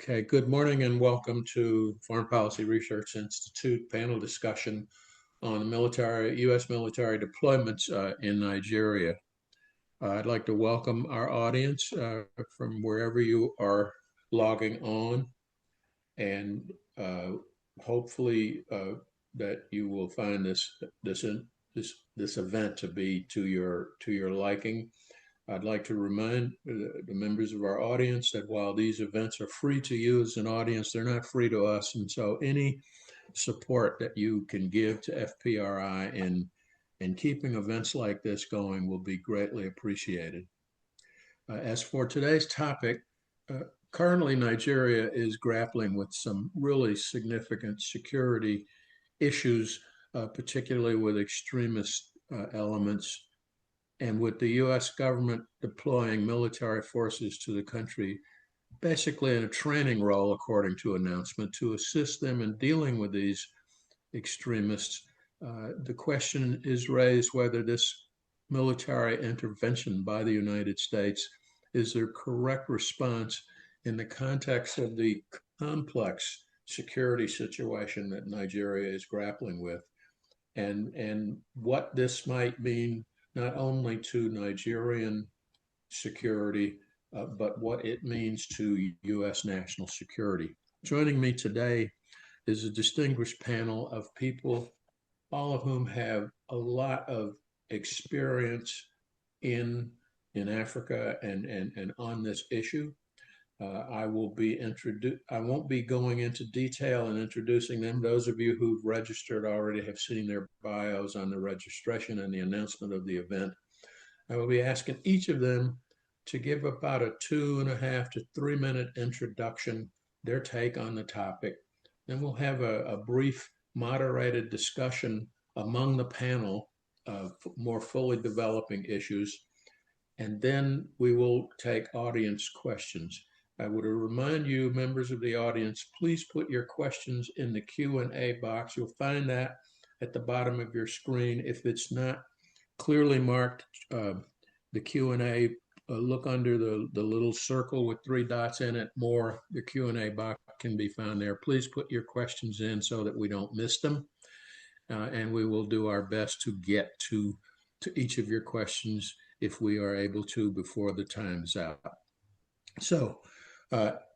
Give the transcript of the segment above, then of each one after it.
Okay, good morning and welcome to Foreign Policy Research Institute panel discussion on the U.S. military deployments in Nigeria. I'd like to welcome our audience from wherever you are logging on, and hopefully that you will find this event to be to your liking. I'd like to remind the members of our audience that while these events are free to you as an audience, they're not free to us. And so any support that you can give to FPRI in keeping events like this going will be greatly appreciated. As for today's topic, currently Nigeria is grappling with some really significant security issues, particularly with extremist elements, and with the U.S. government deploying military forces to the country, basically in a training role, according to announcement, to assist them in dealing with these extremists. The question is raised whether this military intervention by the United States is the correct response in the context of the complex security situation that Nigeria is grappling with, and what this might mean not only to Nigerian security, but what it means to U.S. national security. Joining me today is a distinguished panel of people, all of whom have a lot of experience in Africa and on this issue. I won't be going into detail and introducing them. Those of you who've registered already have seen their bios on the registration and the announcement of the event. I will be asking each of them to give about a 2.5 to 3 minute introduction, their take on the topic. Then we'll have a brief moderated discussion among the panel of more fully developing issues. And then we will take audience questions. I would remind you, members of the audience, please put your questions in the Q&A box. You'll find that at the bottom of your screen. If it's not clearly marked, the Q&A, look under the little circle with 3 dots in it, more. The Q&A box can be found there. Please put your questions in so that we don't miss them. And we will do our best to get to each of your questions if we are able to before the time's out. So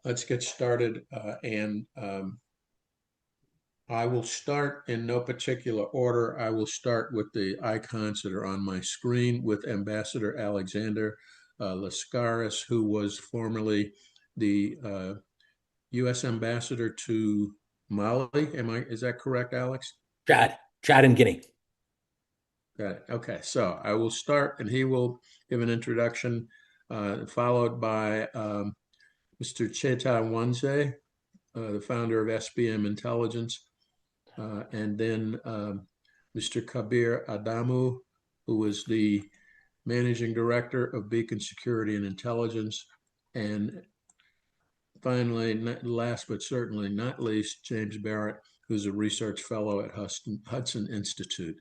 let's get started, and I will start in no particular order. I will start with the icons that are on my screen with Ambassador Alexander Lascaris, who was formerly the U.S. Ambassador to Mali. Is that correct, Alex? Chad and Guinea. Got it. Okay, so I will start, and he will give an introduction, followed by Mr. Cheta Nwanze, the founder of SBM Intelligence, and then Mr. Kabir Adamu, who was the managing director of Beacon Security and Intelligence, and finally, last but certainly not least, James Barrett, who's a research fellow at Hudson Institute.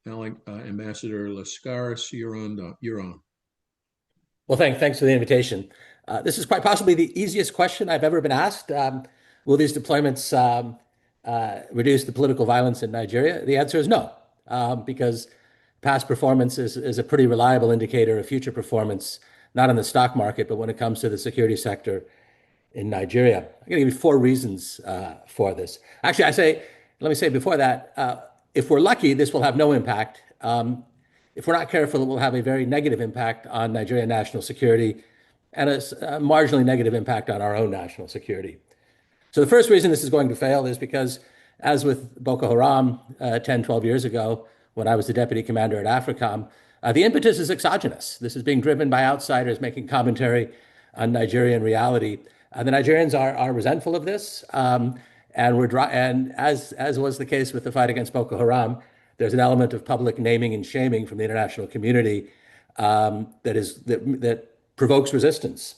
Ambassador Lascaris, you're on. Well, thanks for the invitation. This is quite possibly the easiest question I've ever been asked. Will these deployments reduce the political violence in Nigeria? The answer is no, because past performance is a pretty reliable indicator of future performance, not in the stock market, but when it comes to the security sector in Nigeria. I'm going to give you 4 reasons for this. Actually, let me say before that, if we're lucky, this will have no impact. If we're not careful, it will have a very negative impact on Nigerian national security and a marginally negative impact on our own national security. So the first reason this is going to fail is because, as with Boko Haram 10, 12 years ago, when I was the deputy commander at AFRICOM, the impetus is exogenous. This is being driven by outsiders making commentary on Nigerian reality. The Nigerians are resentful of this, and as was the case with the fight against Boko Haram, there's an element of public naming and shaming from the international community that provokes resistance.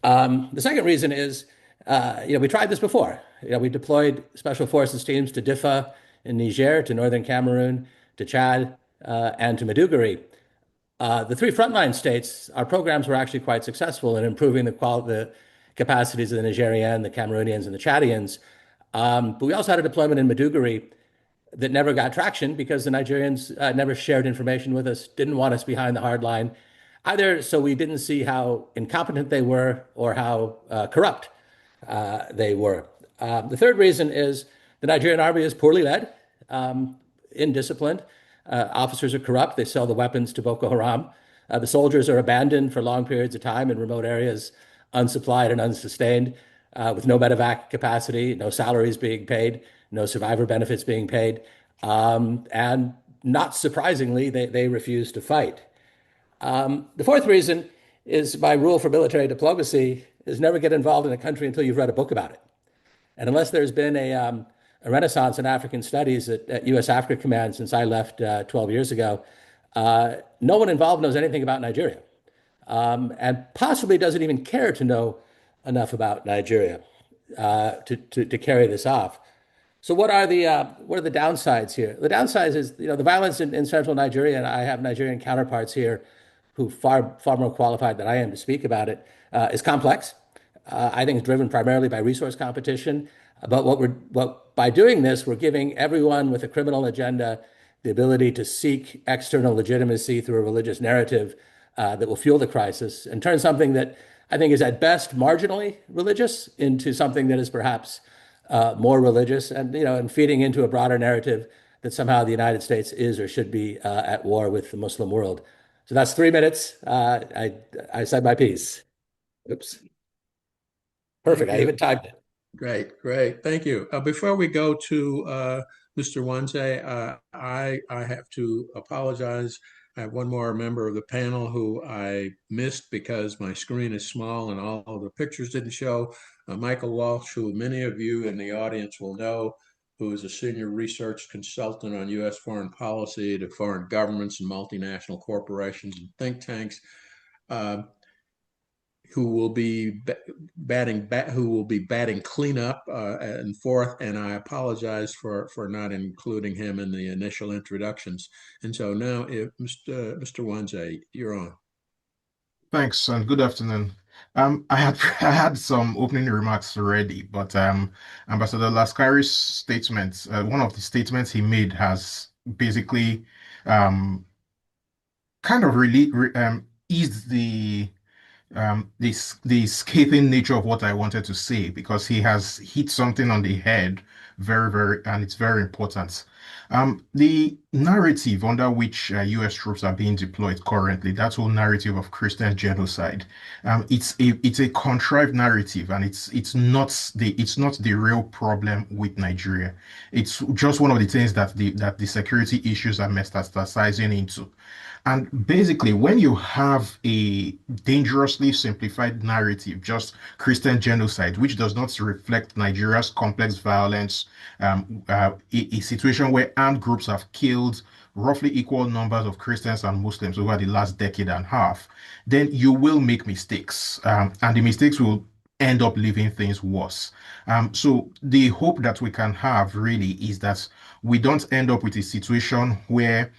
The second reason is, we tried this before. We deployed special forces teams to Diffa in Niger, to northern Cameroon, to Chad, and to Maiduguri. The 3 frontline states, our programs were actually quite successful in improving the capacities of the Nigerian, the Cameroonians, and the Chadians. But we also had a deployment in Maiduguri that never got traction because the Nigerians never shared information with us, didn't want us behind the hard line either. So we didn't see how incompetent they were or how corrupt they were. The third reason is the Nigerian army is poorly led, indisciplined. Officers are corrupt. They sell the weapons to Boko Haram. The soldiers are abandoned for long periods of time in remote areas, unsupplied and unsustained, with no medevac capacity, no salaries being paid, no survivor benefits being paid. And not surprisingly, they refuse to fight. The fourth reason is my rule for military diplomacy is never get involved in a country until you've read a book about it. And unless there's been a renaissance in African studies at U.S. Africa Command since I left 12 years ago, no one involved knows anything about Nigeria, and possibly doesn't even care to know enough about Nigeria to carry this off. So what are the downsides here? The downsides is the violence in central Nigeria, and I have Nigerian counterparts here who far more qualified than I am to speak about it, is complex. I think it's driven primarily by resource competition. But by doing this, we're giving everyone with a criminal agenda the ability to seek external legitimacy through a religious narrative that will fuel the crisis and turn something that I think is at best marginally religious into something that is perhaps more religious, and feeding into a broader narrative that somehow the United States is or should be at war with the Muslim world. So that's 3 minutes. I said my piece. Oops. Thank Perfect. I you. even timed it. Great, great. Thank you. Before we go to Mr. Nwanze, I have to apologize. I have one more member of the panel who I missed because my screen is small and all of the pictures didn't show. Michael Walsh, who many of you in the audience will know, who is a senior research consultant on U.S. foreign policy to foreign governments and multinational corporations and think tanks. Who will be batting cleanup and forth. And I apologize for not including him in the initial introductions. And so now, if Mr. Nwanze, you're on. Thanks and good afternoon. I had I had some opening remarks already, but Ambassador Laskari's statement, one of the statements he made has basically um, kind of really eased the scathing nature of what I wanted to say because he has hit something on the head and it's very important. The narrative under which US troops are being deployed currently, that whole narrative of Christian genocide, it's a contrived narrative, and it's not the real problem with Nigeria. It's just one of the things that the security issues are metastasizing into. And basically, when you have a dangerously simplified narrative, just Christian genocide, which does not reflect Nigeria's complex violence, a situation where armed groups have killed roughly equal numbers of Christians and Muslims over the last decade and a half, then you will make mistakes, and the mistakes will end up leaving things worse. So the hope that we can have really is that we don't end up with a situation where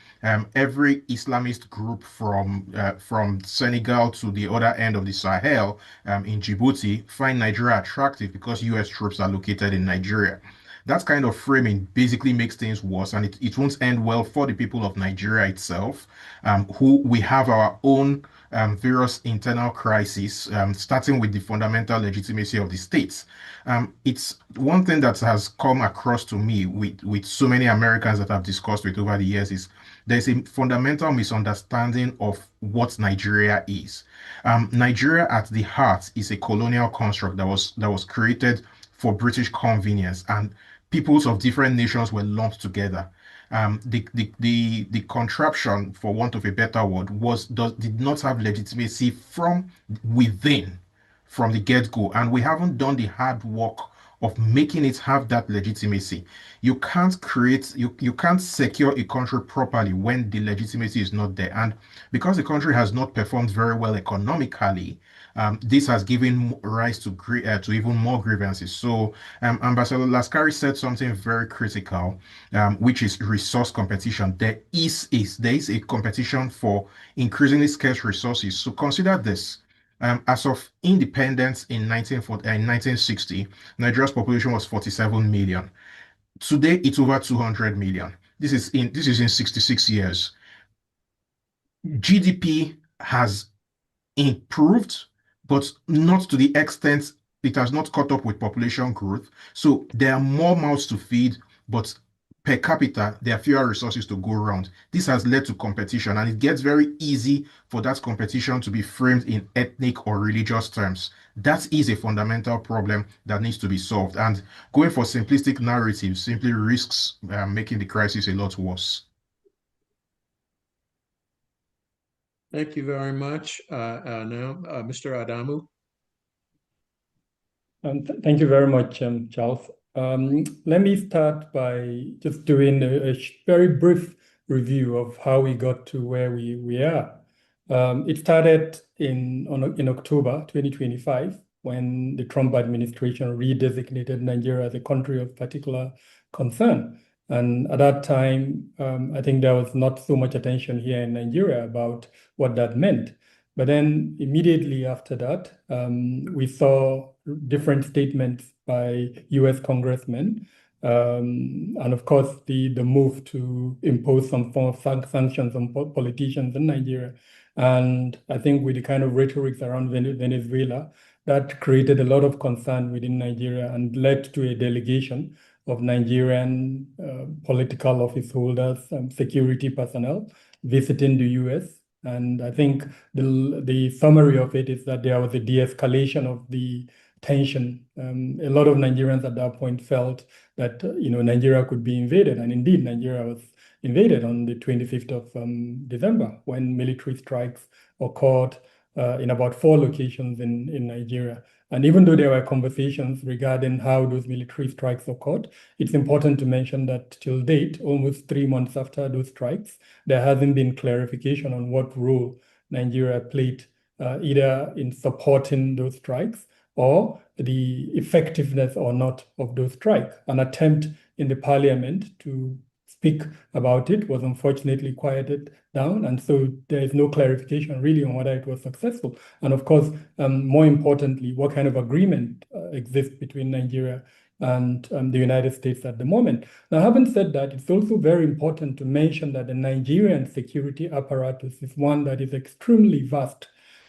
every Islamist group from Senegal to the other end of the Sahel in Djibouti find Nigeria attractive because U.S. troops are located in Nigeria. That kind of framing basically makes things worse, and it won't end well for the people of Nigeria itself, who we have our own various internal crises, starting with the fundamental legitimacy of the states. It's one thing that has come across to me with so many Americans that I've discussed with over the years is there's a fundamental misunderstanding of what Nigeria is. Nigeria at the heart is a colonial construct that was created for British convenience, and peoples of different nations were lumped together. The contraption, for want of a better word, did not have legitimacy from within, from the get-go, and we haven't done the hard work of making it have that legitimacy. You can't secure a country properly when the legitimacy is not there. And because the country has not performed very well economically, this has given rise to even more grievances. So, Ambassador Laskari said something very critical, which is resource competition. There is a competition for increasingly scarce resources. So consider this. As of independence in 1960, Nigeria's population was 47 million. Today, it's over 200 million. This is in 66 years. GDP has improved, but not to the extent it has not caught up with population growth. So there are more mouths to feed, but per capita, there are fewer resources to go around. This has led to competition, and it gets very easy for that competition to be framed in ethnic or religious terms. That is a fundamental problem that needs to be solved. And going for simplistic narratives simply risks making the crisis a lot worse. Thank you very much. Now, Mr. Adamu. Thank you very much, Charles. Let me start by just doing a very brief review of how we got to where we are. It started in October 2025 when the Trump administration redesignated Nigeria as a country of particular concern. And at that time, I think there was not so much attention here in Nigeria about what that meant. But then immediately after that, we saw different statements by US congressmen. And of course, the move to impose some form of sanctions on politicians in Nigeria. And I think with the kind of rhetoric around Venezuela, that created a lot of concern within Nigeria and led to a delegation of Nigerian political office holders, security personnel visiting the US. And I think the summary of it is that there was a de-escalation of the tension. A lot of Nigerians at that point felt that Nigeria could be invaded, and indeed Nigeria was invaded on the 25th of December when military strikes occurred in about 4 locations in Nigeria. And even though there were conversations regarding how those military strikes occurred, it's important to mention that till date, almost 3 months after those strikes, there hasn't been clarification on what role Nigeria played either in supporting those strikes or the effectiveness or not of those strikes. An attempt in the parliament to speak about it was unfortunately quieted down, and so there is no clarification really on whether it was successful. And of course, more importantly, what kind of agreement exists between Nigeria and the United States at the moment. Now, having said that, it's also very important to mention that the Nigerian security apparatus is one that is extremely vast.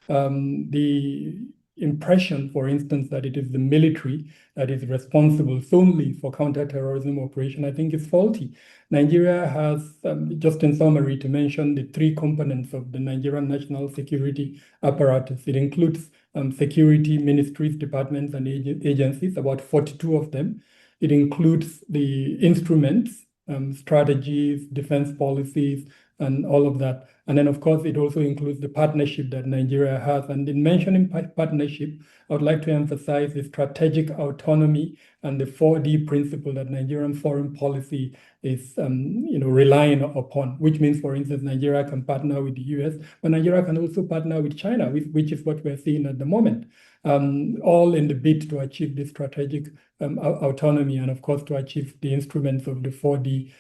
The impression, for instance, that it is the military that is responsible solely for counterterrorism operation, I think is faulty. Nigeria has, just in summary, to mention the 3 components of the Nigerian national security apparatus. It includes security ministries, departments, and agencies, about 42 of them. It includes the instruments, strategies, defense policies, and all of that. And then, of course, it also includes the partnership that Nigeria has. And in mentioning partnership, I would like to emphasize the strategic autonomy and the 4D principle that Nigerian foreign policy is relying upon, which means, for instance, Nigeria can partner with the US, but Nigeria can also partner with China, which is what we're seeing at the moment, all in the bid to achieve this strategic autonomy and, of course, to achieve the instruments of the 4D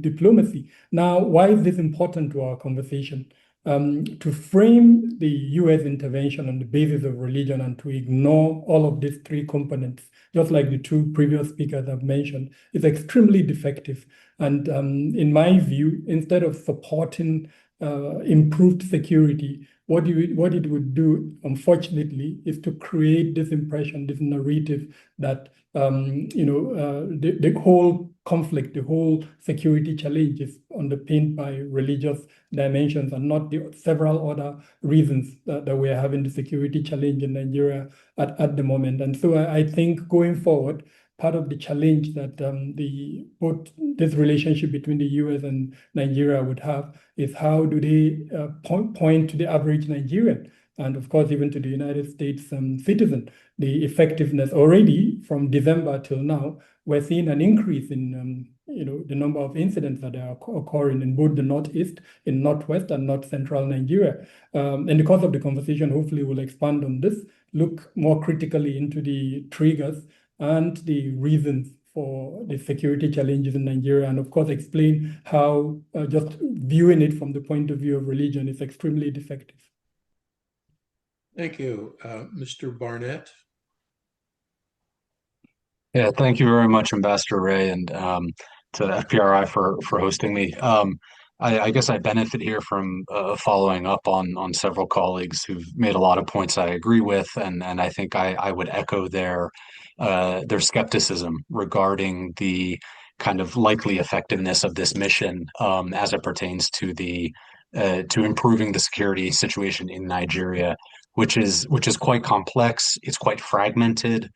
diplomacy. Now, why is this important to our conversation? To frame the US intervention on the basis of religion and to ignore all of these 3 components, just like the 2 previous speakers have mentioned, is extremely defective. And in my view, instead of supporting improved security, what it would do, unfortunately, is to create this impression, this narrative that the whole conflict, the whole security challenge is underpinned by religious dimensions and not the several other reasons that we are having the security challenge in Nigeria at the moment. And so I think going forward, part of the challenge that both this relationship between the US and Nigeria would have is how do they point to the average Nigerian, and of course even to the United States citizen, the effectiveness. Already from December till now, we're seeing an increase in the number of incidents that are occurring in both the Northeast, in Northwest and North Central Nigeria. In the course of the conversation, hopefully we'll expand on this, look more critically into the triggers and the reasons for the security challenges in Nigeria, and of course explain how just viewing it from the point of view of religion is extremely defective. Thank you. Mr. Barnett? Yeah, thank you very much, Ambassador Ray, and to FPRI for hosting me. I guess I benefit here from following up on several colleagues who've made a lot of points I agree with, and I think I would echo their skepticism regarding the kind of likely effectiveness of this mission as it pertains to improving the security situation in Nigeria, which is quite complex. It's quite fragmented.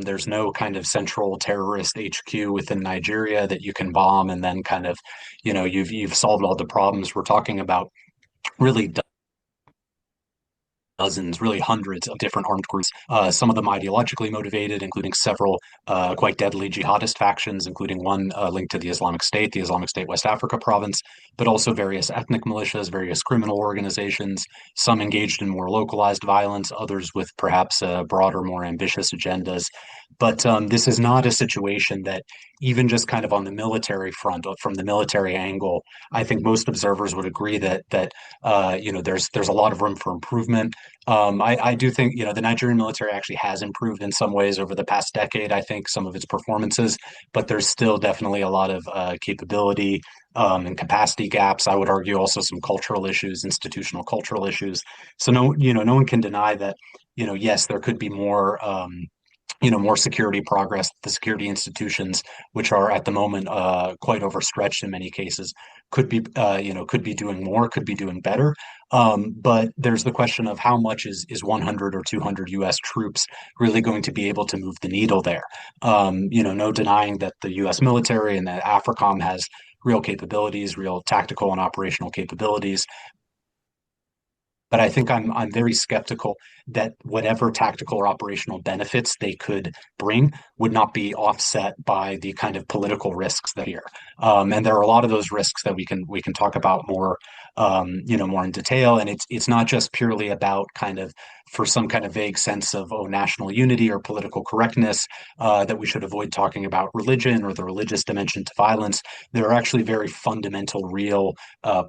There's no kind of central terrorist HQ within Nigeria that you can bomb and then kind of, you've solved all the problems. We're talking about really dozens, really hundreds of different armed groups, some of them ideologically motivated, including several quite deadly jihadist factions, including one linked to the Islamic State West Africa province, but also various ethnic militias, various criminal organizations, some engaged in more localized violence, others with perhaps broader, more ambitious agendas. But this is not a situation that, even just kind of on the military front, from the military angle, I think most observers would agree that there's a lot of room for improvement. I do think, the Nigerian military actually has improved in some ways over the past decade, I think, some of its performances, but there's still definitely a lot of capability and capacity gaps. I would argue also some cultural issues, institutional cultural issues. So no one can deny that, yes, there could be more security progress. The security institutions, which are at the moment quite overstretched in many cases, could be doing more, could be doing better. But there's the question of how much is 100 or 200 U.S. troops really going to be able to move the needle there. No denying that the U.S. military and that AFRICOM has real capabilities, real tactical and operational capabilities. But I think I'm very skeptical that whatever tactical or operational benefits they could bring would not be offset by the kind of political risks that are here. And there are a lot of those risks that we can talk about more in detail. And it's not just purely about kind of for some kind of vague sense of national unity or political correctness that we should avoid talking about religion or the religious dimension to violence. There are actually very fundamental, real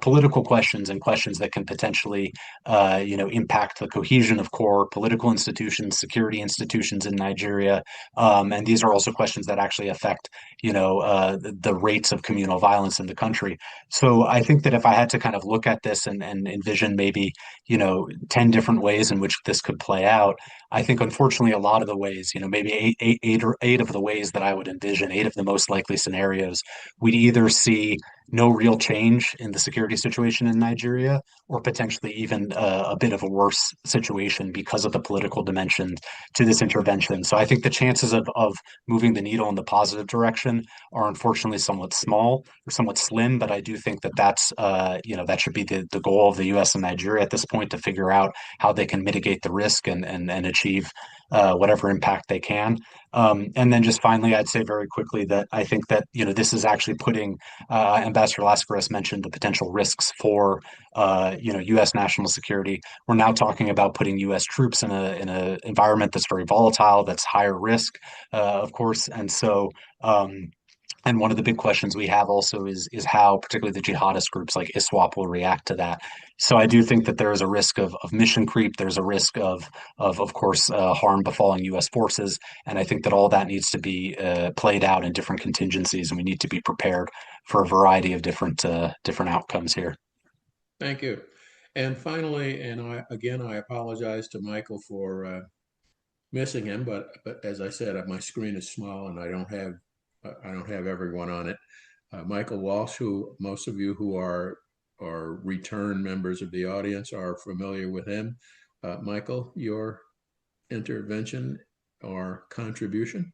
political questions and questions that can potentially impact the cohesion of core political institutions, security institutions in Nigeria. And these are also questions that actually affect, the rates of communal violence in the country. So I think that if I had to kind of look at this and envision maybe, 10 different ways in which this could play out, I think unfortunately a lot of the ways, maybe eight of the ways that I would envision, eight of the most likely scenarios, we'd either see no real change in the security situation in Nigeria, or potentially even a bit of a worse situation because of the political dimension to this intervention. So I think the chances of moving the needle in the positive direction are unfortunately somewhat small or somewhat slim. But I do think that that should be the goal of the U.S. and Nigeria at this point, to figure out how they can mitigate the risk and achieve whatever impact they can. And then just finally, I'd say very quickly that I think that this is actually putting Ambassador Lascaris mentioned the potential risks for U.S. national security. We're now talking about putting U.S. troops in a environment that's very volatile, that's higher risk, of course, and so. And one of the big questions we have also is how particularly the jihadist groups like ISWAP will react to that. So I do think that there is a risk of mission creep. There's a risk of course, harm befalling U.S. forces, and I think that all that needs to be played out in different contingencies, and we need to be prepared for a variety of different outcomes here. Thank you. And finally, and I apologize to Michael for missing him, but as I said, my screen is small and I don't have everyone on it. Michael Walsh, who most of you who are return members of the audience are familiar with him. Michael, your intervention or contribution?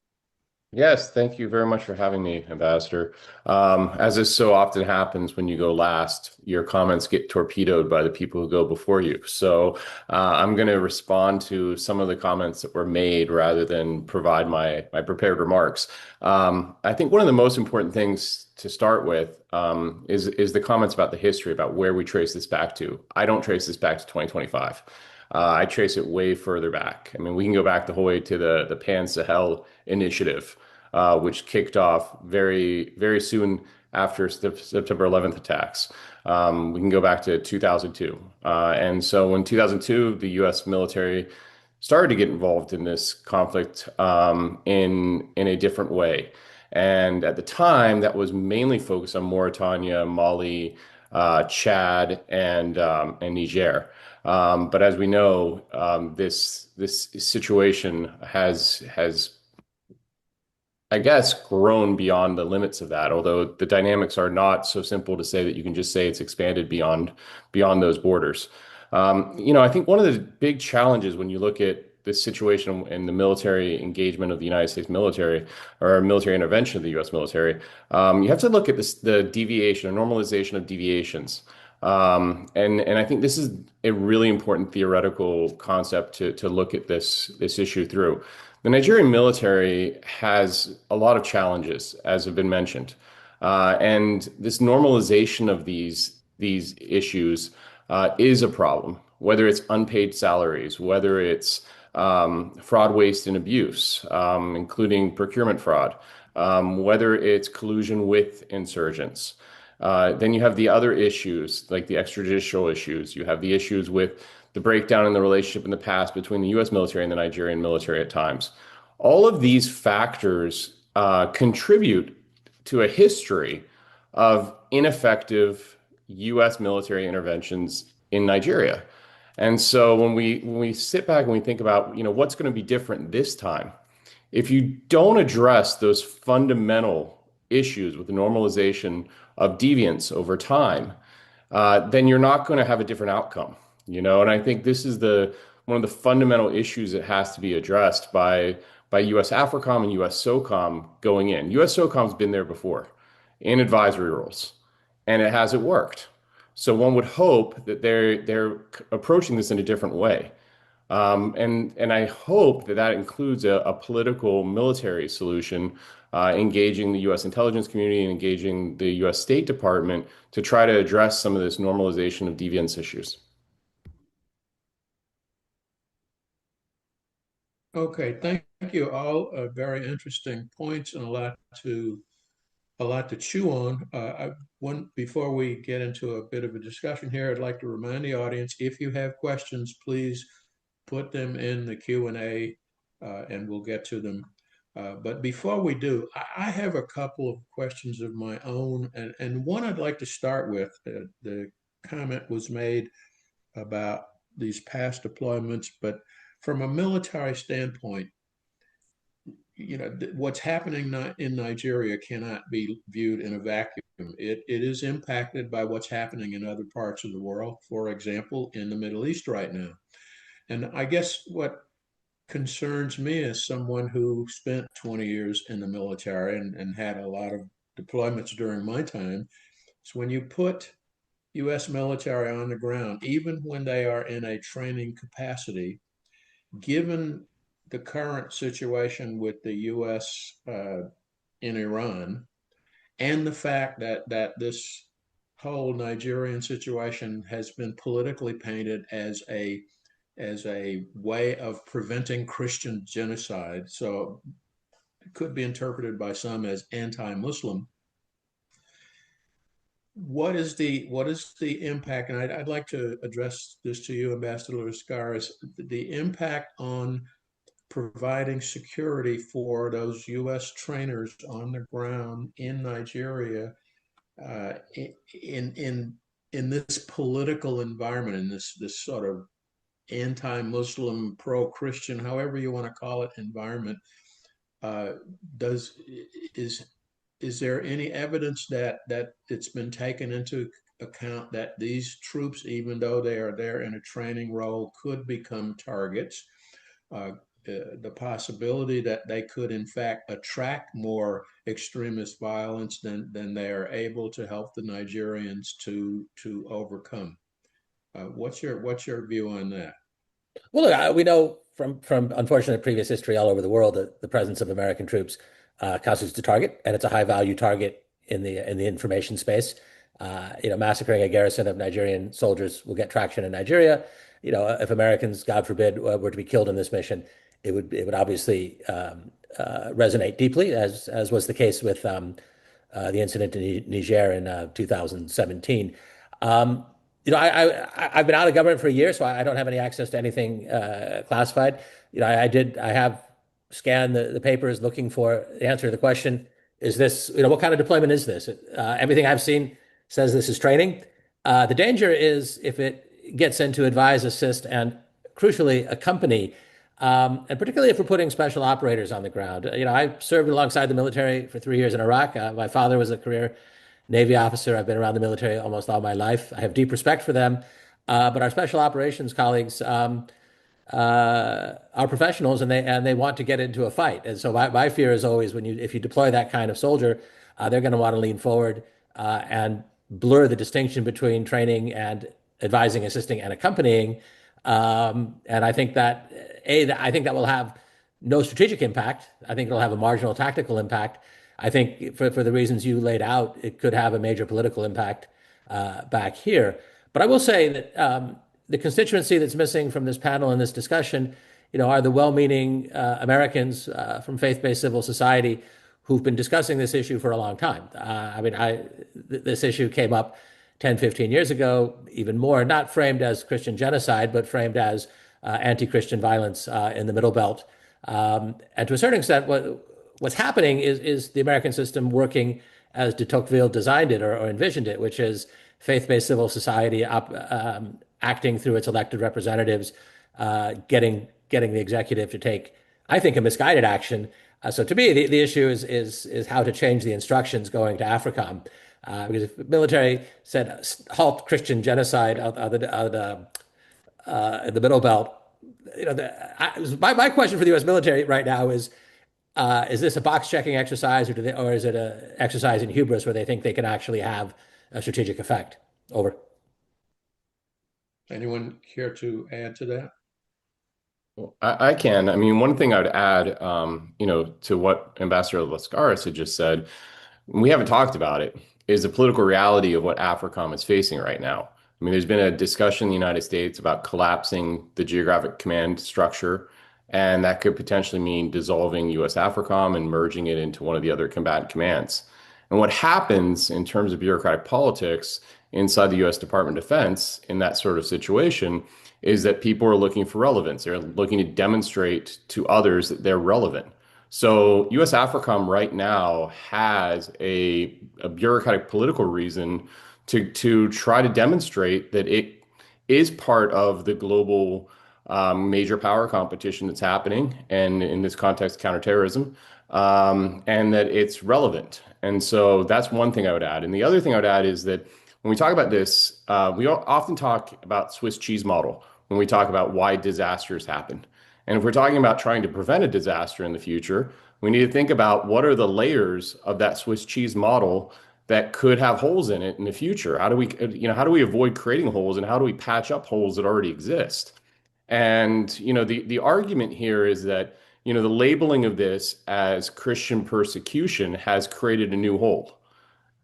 Yes, thank you very much for having me, Ambassador. As is so often happens when you go last, your comments get torpedoed by the people who go before you. So I'm going to respond to some of the comments that were made rather than provide my prepared remarks. I think one of the most important things to start with is the comments about the history, about where we trace this back to. I don't trace this back to 2025. I trace it way further back. I mean, we can go back the whole way to the Pan Sahel initiative, which kicked off very, very soon after September 11th attacks. We can go back to 2002. And so in 2002, the U.S. military started to get involved in this conflict in a different way. And at the time, that was mainly focused on Mauritania, Mali, Chad, and Niger. But as we know, this situation has I guess, grown beyond the limits of that, although the dynamics are not so simple to say that you can just say it's expanded beyond those borders. I think one of the big challenges when you look at this situation and the military engagement of the United States military or military intervention of the U.S. military, you have to look at the deviation or normalization of deviations. And I think this is a really important theoretical concept to look at this issue through. The Nigerian military has a lot of challenges, as have been mentioned, and this normalization of these issues is a problem. Whether it's unpaid salaries, whether it's fraud, waste, and abuse, including procurement fraud, whether it's collusion with insurgents. Then you have the other issues, like the extrajudicial issues. You have the issues with the breakdown in the relationship in the past between the U.S. military and the Nigerian military at times. All of these factors contribute to a history of ineffective U.S. military interventions in Nigeria. And so when we sit back and we think about, what's going to be different this time, if you don't address those fundamental issues with the normalization of deviance over time, then you're not going to have a different outcome, And I think this is one of the fundamental issues that has to be addressed by U.S. AFRICOM and U.S. SOCOM going in. U.S. SOCOM's been there before in advisory roles, and it hasn't worked. So one would hope that they're approaching this in a different way. And I hope that includes a political military solution, engaging the U.S. intelligence community and engaging the U.S. State Department to try to address some of this normalization of deviance issues. Okay, thank you all. Very interesting points and a lot to chew on. Before we get into a bit of a discussion here, I'd like to remind the audience, if you have questions, please put them in the Q&A and we'll get to them. But before we do, I have a couple of questions of my own, and one I'd like to start with. The comment was made about these past deployments, but from a military standpoint, what's happening in Nigeria cannot be viewed in a vacuum. It is impacted by what's happening in other parts of the world, for example, in the Middle East right now. And I guess what concerns me as someone who spent 20 years in the military and had a lot of deployments during my time is when you put U.S. military on the ground, even when they are in a training capacity, given the current situation with the U.S. In Iran, and the fact that this whole Nigerian situation has been politically painted as a way of preventing Christian genocide, so it could be interpreted by some as anti-Muslim. What is the impact? And I'd like to address this to you, Ambassador Lascaris, the impact on providing security for those U.S. trainers on the ground in Nigeria in this political environment, in this sort of anti-Muslim, pro-Christian, however you want to call it, environment. Is there any evidence that it's been taken into account that these troops, even though they are there in a training role, could become targets? The possibility that they could in fact attract more extremist violence than they are able to help the Nigerians to overcome. What's your view on that? Well, look, we know from unfortunate previous history all over the world that the presence of American troops constitutes a target, and it's a high value target in the information space. Massacring a garrison of Nigerian soldiers will get traction in Nigeria. If Americans, God forbid, were to be killed in this mission, it would obviously resonate deeply, as was the case with the incident in Niger in 2017. I've been out of government for a year, so I don't have any access to anything classified. I have scanned the papers looking for the answer to the question: is this, what kind of deployment is this? Everything I've seen says this is training. The danger is if it gets into advise, assist, and crucially accompany. And particularly if we're putting special operators on the ground. I served alongside the military for 3 years in Iraq. My father was a career Navy officer. I've been around the military almost all my life. I have deep respect for them. But our special operations colleagues are professionals, and they want to get into a fight. And so my fear is always if you deploy that kind of soldier, they're going to want to lean forward and blur the distinction between training and advising, assisting, and accompanying. And I think that will have no strategic impact. I think it'll have a marginal tactical impact. I think for the reasons you laid out, it could have a major political impact back here. But I will say that the constituency that's missing from this panel and this discussion, are the well-meaning Americans from faith-based civil society who've been discussing this issue for a long time. This issue came up 10, 15 years ago, even more, not framed as Christian genocide, but framed as anti-Christian violence in the Middle Belt. And to a certain extent, what's happening is the American system working as de Tocqueville designed it or envisioned it, which is faith-based civil society acting through its elected representatives, getting the executive to take, I think, a misguided action. So to me, the issue is how to change the instructions going to AFRICOM. Because if the military said halt Christian genocide in the Middle Belt, my question for the U.S. military right now is this a box checking exercise, or is it an exercise in hubris where they think they can actually have a strategic effect? Over. Anyone care to add to that? Well, I can. I mean, one thing I would add, to what Ambassador Lascaris had just said, we haven't talked about it, is the political reality of what AFRICOM is facing right now. I mean, there's been a discussion in the United States about collapsing the geographic command structure, and that could potentially mean dissolving U.S. AFRICOM and merging it into one of the other combatant commands. And what happens in terms of bureaucratic politics inside the U.S. Department of Defense in that sort of situation is that people are looking for relevance. They're looking to demonstrate to others that they're relevant. So U.S. AFRICOM right now has a bureaucratic political reason to try to demonstrate that it is part of the global major power competition that's happening, and in this context, counterterrorism, and that it's relevant. And so that's one thing I would add. And the other thing I would add is that when we talk about this, we often talk about Swiss cheese model when we talk about why disasters happen. And if we're talking about trying to prevent a disaster in the future, we need to think about what are the layers of that Swiss cheese model that could have holes in it in the future. How do we avoid creating holes, and how do we patch up holes that already exist? And the argument here is that the labeling of this as Christian persecution has created a new hole.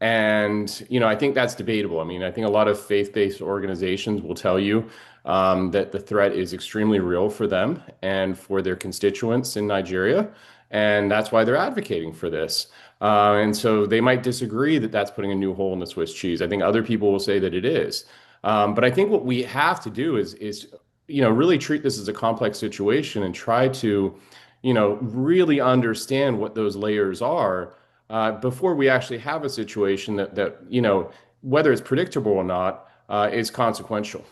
And, I think that's debatable. I mean, I think a lot of faith-based organizations will tell you that the threat is extremely real for them and for their constituents in Nigeria. And that's why they're advocating for this. And so they might disagree that that's putting a new hole in the Swiss cheese. I think other people will say that it is. But I think what we have to do is really treat this as a complex situation and try to, really understand what those layers are before we actually have a situation that whether it's predictable or not, is consequential.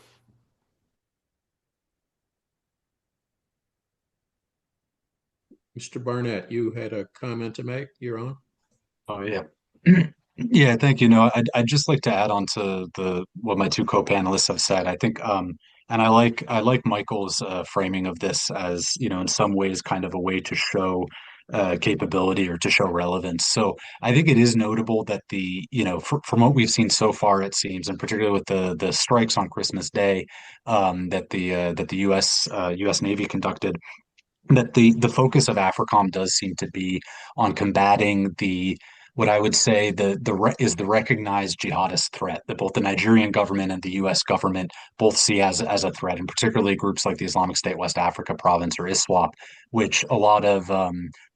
Mr. Barnett, you had a comment to make. You're on. Oh yeah. Yeah, thank you. No, I'd just like to add on to what my two co-panelists have said. I think and I like Michael's framing of this as, in some ways kind of a way to show capability or to show relevance. So I think it is notable that from what we've seen so far, it seems, and particularly with the strikes on Christmas Day, that the U.S. Navy conducted, that the focus of AFRICOM does seem to be on combating the what I would say is the recognized jihadist threat that both the Nigerian government and the U.S. government both see as a threat, and particularly groups like the Islamic State West Africa Province or ISWAP, which a lot of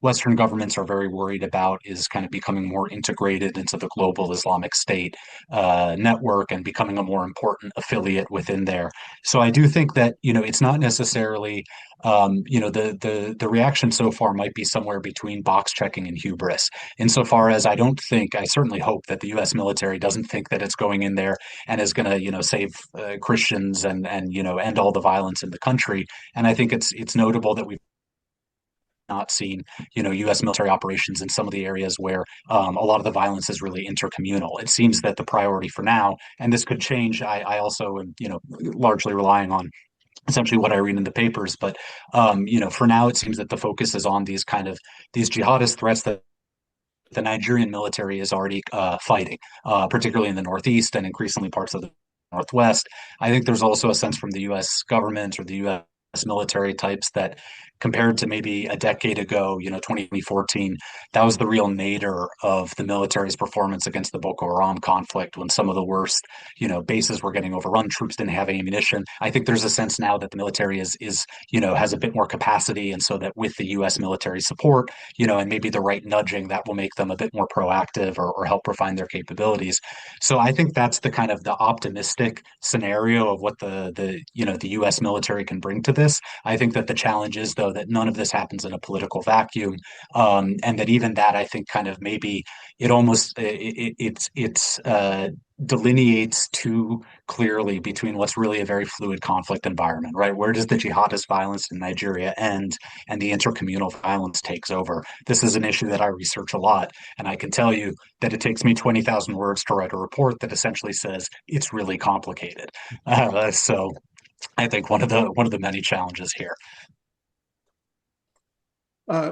Western governments are very worried about, is kind of becoming more integrated into the global Islamic State network and becoming a more important affiliate within there. So I do think that, it's not necessarily, the reaction so far might be somewhere between box checking and hubris. Insofar as I certainly hope that the U.S. military doesn't think that it's going in there and is going to, save Christians and end all the violence in the country. And I think it's notable that we've not seen, U.S. military operations in some of the areas where a lot of the violence is really intercommunal. It seems that the priority for now, and this could change. I also am, largely relying on essentially what I read in the papers, but for now, it seems that the focus is on these jihadist threats that the Nigerian military is already fighting, particularly in the Northeast and increasingly parts of the Northwest. I think there's also a sense from the U.S. government or the U.S. military types that compared to maybe a decade ago, 2014, that was the real nadir of the military's performance against the Boko Haram conflict when some of the worst, bases were getting overrun, troops didn't have ammunition. I think there's a sense now that the military is has a bit more capacity, and so that with the U.S. military support, and maybe the right nudging, that will make them a bit more proactive or help refine their capabilities. So I think that's the kind of the optimistic scenario of what the U.S. military can bring to this. I think that the challenge is, though, that none of this happens in a political vacuum, and that even that, I think, kind of maybe it almost it's delineates too clearly between what's really a very fluid conflict environment, right? Where does the jihadist violence in Nigeria end and the intercommunal violence takes over? This is an issue that I research a lot, and I can tell you that it takes me 20,000 words to write a report that essentially says it's really complicated. So I think one of the many challenges here.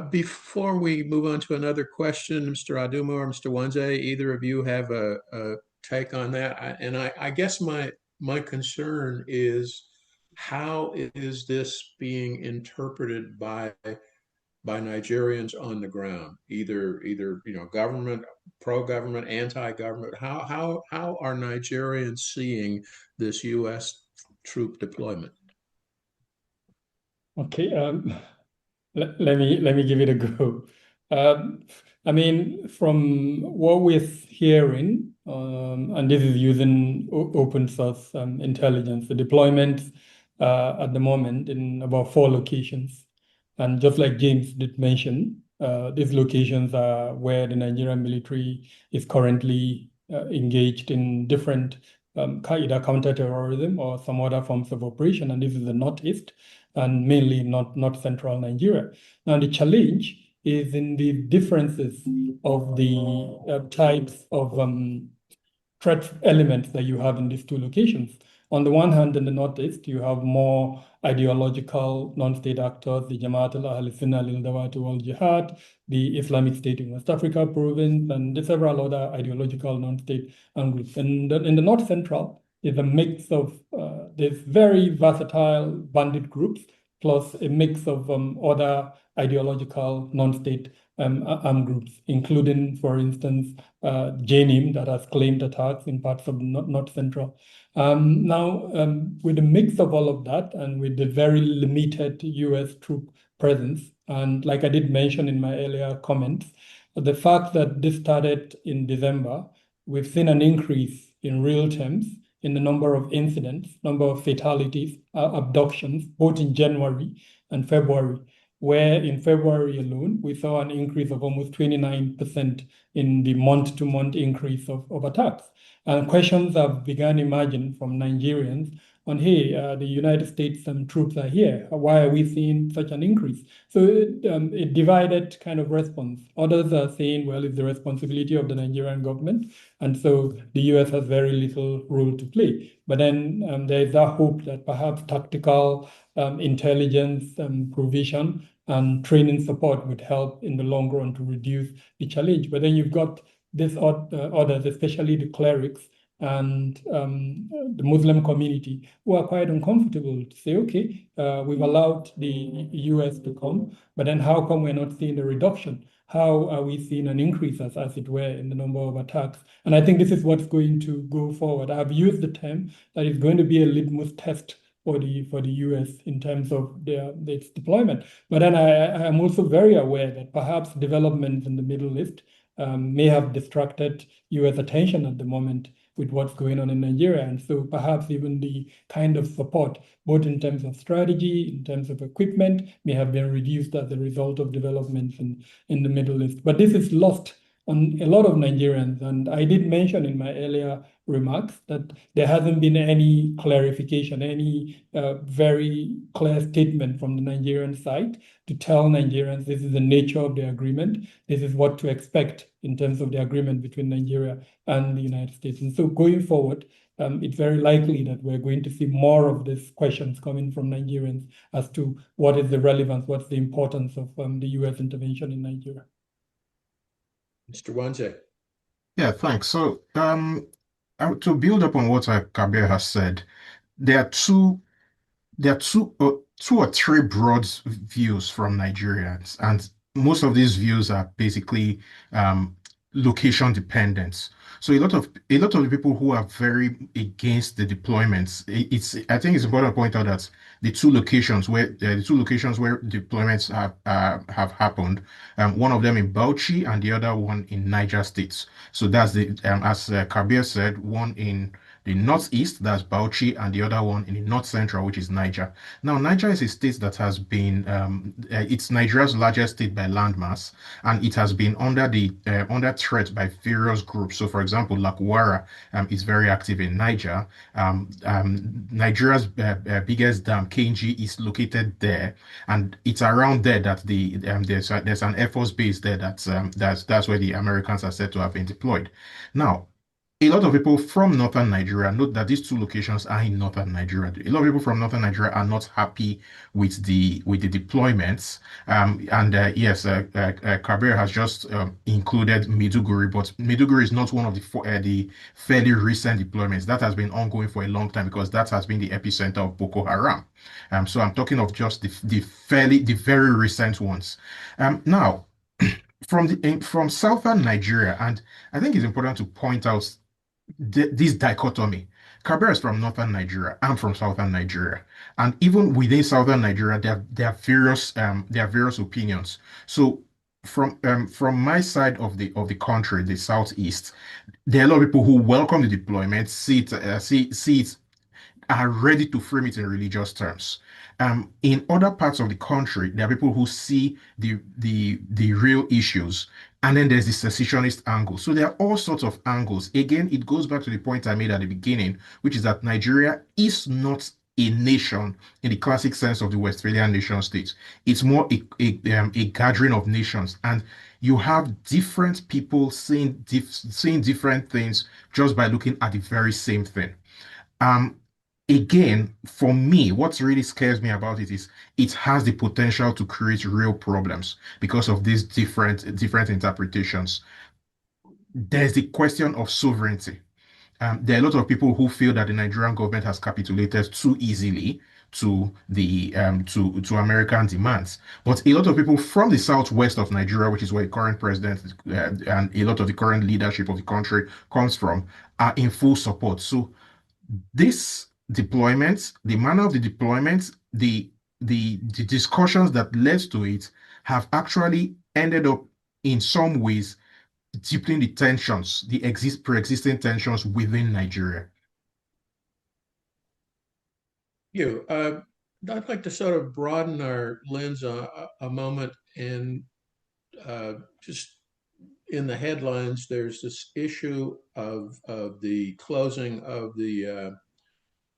Before we move on to another question, Mr. Aduma or Mr. Nwanze, either of you have a take on that? I guess my concern is, how is this being interpreted by Nigerians on the ground, either government, pro-government, anti-government? How are Nigerians seeing this U.S. troop deployment? Okay, let me give it a go. I mean, from what we're hearing, and this is using open source intelligence, the deployment at the moment in about 4 locations. And just like James did mention, these locations are where the Nigerian military is currently engaged in different either counterterrorism or some other forms of operation. And this is the Northeast and mainly not central Nigeria. Now, the challenge is in the differences of the types of threat elements that you have in these 2 locations. On the one hand, in the Northeast, you have more ideological non-state actors, the Jamaat al-Ahl-Sunnah lil-Dawat wal-Jihad, the Islamic State in West Africa province, and several other ideological non-state groups. And in the North Central is a mix of these very versatile bandit groups, plus a mix of other ideological non-state groups, including, for instance, JNIM that has claimed attacks in parts of North Central. Now, with the mix of all of that and with the very limited U.S. troop presence, and like I did mention in my earlier comments, the fact that this started in December, we've seen an increase in real terms in the number of incidents, number of fatalities, abductions, both in January and February, where in February alone, we saw an increase of almost 29% in the month-to-month increase of attacks. And questions have begun emerging from Nigerians on, hey, the United States troops are here. Why are we seeing such an increase? So a divided kind of response. Others are saying, well, it's the responsibility of the Nigerian government, and so the US has very little role to play. But then there is a hope that perhaps tactical intelligence provision and training support would help in the long run to reduce the challenge. But then you've got these others, especially the clerics and the Muslim community, who are quite uncomfortable to say, okay, we've allowed the US to come, but then how come we're not seeing a reduction? how are we seeing an increase, as it were, in the number of attacks? And I think this is what's going to go forward. I've used the term that it's going to be a litmus test for the US in terms of its deployment. But then I am also very aware that perhaps developments in the Middle East may have distracted US attention at the moment with what's going on in Nigeria. And so perhaps even the kind of support, both in terms of strategy, in terms of equipment, may have been reduced as a result of developments in the Middle East. But this is lost on a lot of Nigerians. And I did mention in my earlier remarks that there hasn't been any clarification, any very clear statement from the Nigerian side to tell Nigerians this is the nature of the agreement, this is what to expect in terms of the agreement between Nigeria and the United States. And so going forward, it's very likely that we're going to see more of these questions coming from Nigerians as to what is the relevance, what's the importance of the US intervention in Nigeria. Mr. Nwanze. Yeah, thanks. So, to build up on what Kabir has said, there are two or three broad views from Nigerians, and most of these views are basically location dependent. So a lot of the people who are very against the deployments, I think it's important to point out that the two locations where deployments have happened, one of them in Bauchi and the other one in Niger State. So that's the as Kabir said, one in the northeast, that's Bauchi, and the other one in the north central, which is Niger. Now, Niger is a state that has been, it's Nigeria's largest state by landmass, and it has been under threat by various groups. So, for example, Lakwara is very active in Niger. Nigeria's biggest dam, Kenji, is located there, and it's around there that there's an Air Force base there that's where the Americans are said to have been deployed. Now, a lot of people from northern Nigeria note that these two locations are in northern Nigeria. A lot of people from northern Nigeria are not happy with the deployments. Yes, Kabir has just included Maiduguri, but Maiduguri is not one of the fairly recent deployments. That has been ongoing for a long time because that has been the epicenter of Boko Haram. So I'm talking of just the very recent ones. Now, from southern Nigeria, and I think it's important to point out this dichotomy. Kabir is from northern Nigeria. I'm from southern Nigeria, and even within southern Nigeria, there are various opinions. So from my side of the country, the southeast, there are a lot of people who welcome the deployment, see it, are ready to frame it in religious terms. In other parts of the country, there are people who see the real issues, and then there's the secessionist angle. So there are all sorts of angles. Again, it goes back to the point I made at the beginning, which is that Nigeria is not a nation in the classic sense of the Westphalian nation state. It's more a gathering of nations, and you have different people seeing different things just by looking at the very same thing. Um, Again, for me, what really scares me about it is it has the potential to create real problems because of these different interpretations. There's the question of sovereignty. There are a lot of people who feel that the Nigerian government has capitulated too easily to the to American demands. But a lot of people from the southwest of Nigeria, which is where the current president and a lot of the current leadership of the country comes from, are in full support. So this deployment, the manner of the deployment, the discussions that led to it have actually ended up in some ways deepening the tensions, the pre-existing tensions within Nigeria. I'd like to sort of broaden our lens a moment and just in the headlines, there's this issue of the closing of the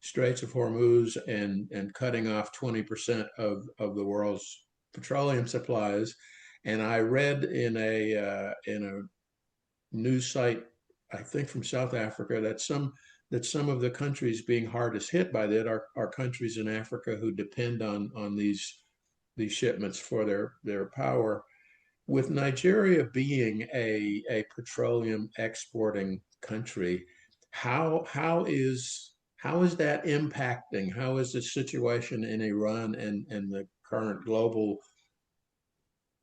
Straits of Hormuz and cutting off 20% of the world's petroleum supplies. And I read in a news site, I think from South Africa, that some of the countries being hardest hit by that are countries in Africa who depend on these shipments for their power. With Nigeria being a petroleum exporting country, how is that impacting? How is the situation in Iran and the current global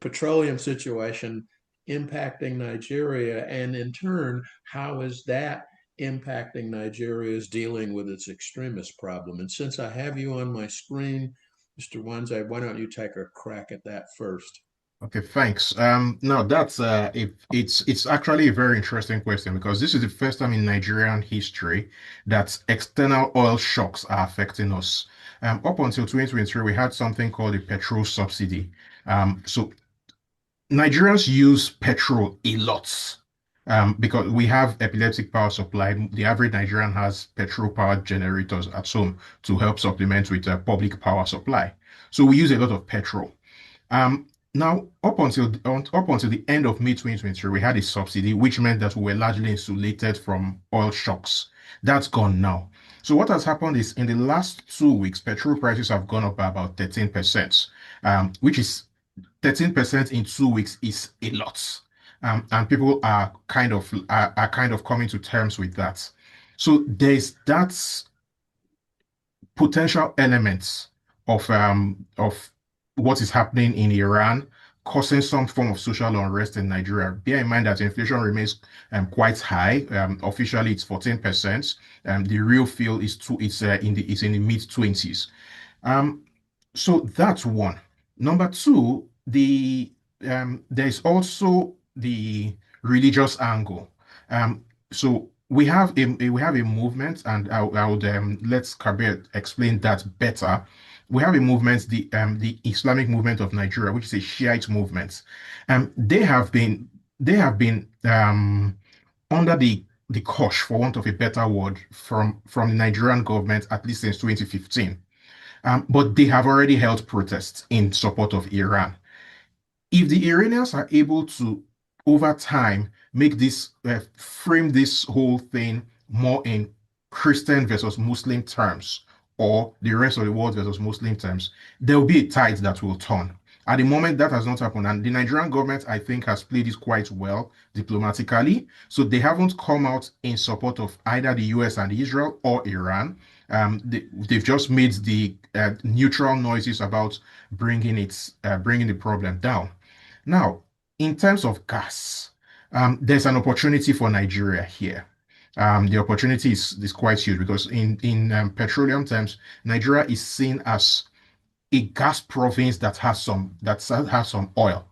petroleum situation impacting Nigeria? And in turn, how is that impacting Nigeria's dealing with its extremist problem? And since I have you on my screen, Mr. Nwanze, why don't you take a crack at that first? Okay, thanks. No, that's it's actually a very interesting question because this is the first time in Nigerian history that external oil shocks are affecting us. Up until 2023, we had something called a petrol subsidy. So Nigerians use petrol a lot because we have epileptic power supply. The average Nigerian has petrol powered generators at home to help supplement with a public power supply. So we use a lot of petrol. Now, up until the end of May 2023, we had a subsidy, which meant that we were largely insulated from oil shocks. That's gone now. So what has happened is in the last 2 weeks, petrol prices have gone up by about 13%, which is 13% in 2 weeks is a lot. And people are kind of coming to terms with that. So there's that potential elements of what is happening in Iran causing some form of social unrest in Nigeria. Bear in mind that inflation remains quite high. Officially, it's 14%. The real feel is it's in the mid 20s. Um, so that's one. Number two, there's also the religious angle. So we have a movement, and I would let Kabir explain that better. We have a movement, the Islamic movement of Nigeria, which is a Shiite movement. They have been under the cosh, for want of a better word, from the Nigerian government at least since 2015. But they have already held protests in support of Iran. If the Iranians are able to, over time, make this frame this whole thing more in Christian versus Muslim terms, or the rest of the world versus Muslim terms, there will be a tide that will turn. At the moment, that has not happened, and the Nigerian government, I think, has played this quite well diplomatically. So they haven't come out in support of either the US and Israel or Iran. They've just made the neutral noises about bringing the problem down. Now, in terms of gas, there's an opportunity for Nigeria here. The opportunity is quite huge because in petroleum terms, Nigeria is seen as a gas province that has some oil.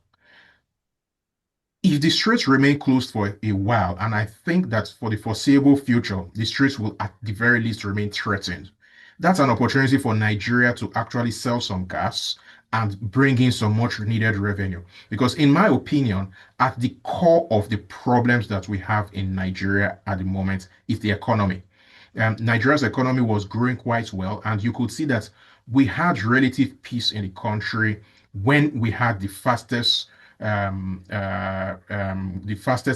If the straits remain closed for a while, and I think that for the foreseeable future, the straits will at the very least remain threatened, that's an opportunity for Nigeria to actually sell some gas and bring in some much needed revenue. Because, in my opinion, at the core of the problems that we have in Nigeria at the moment is the economy. Nigeria's economy was growing quite well, and you could see that we had relative peace in the country when we had the fastest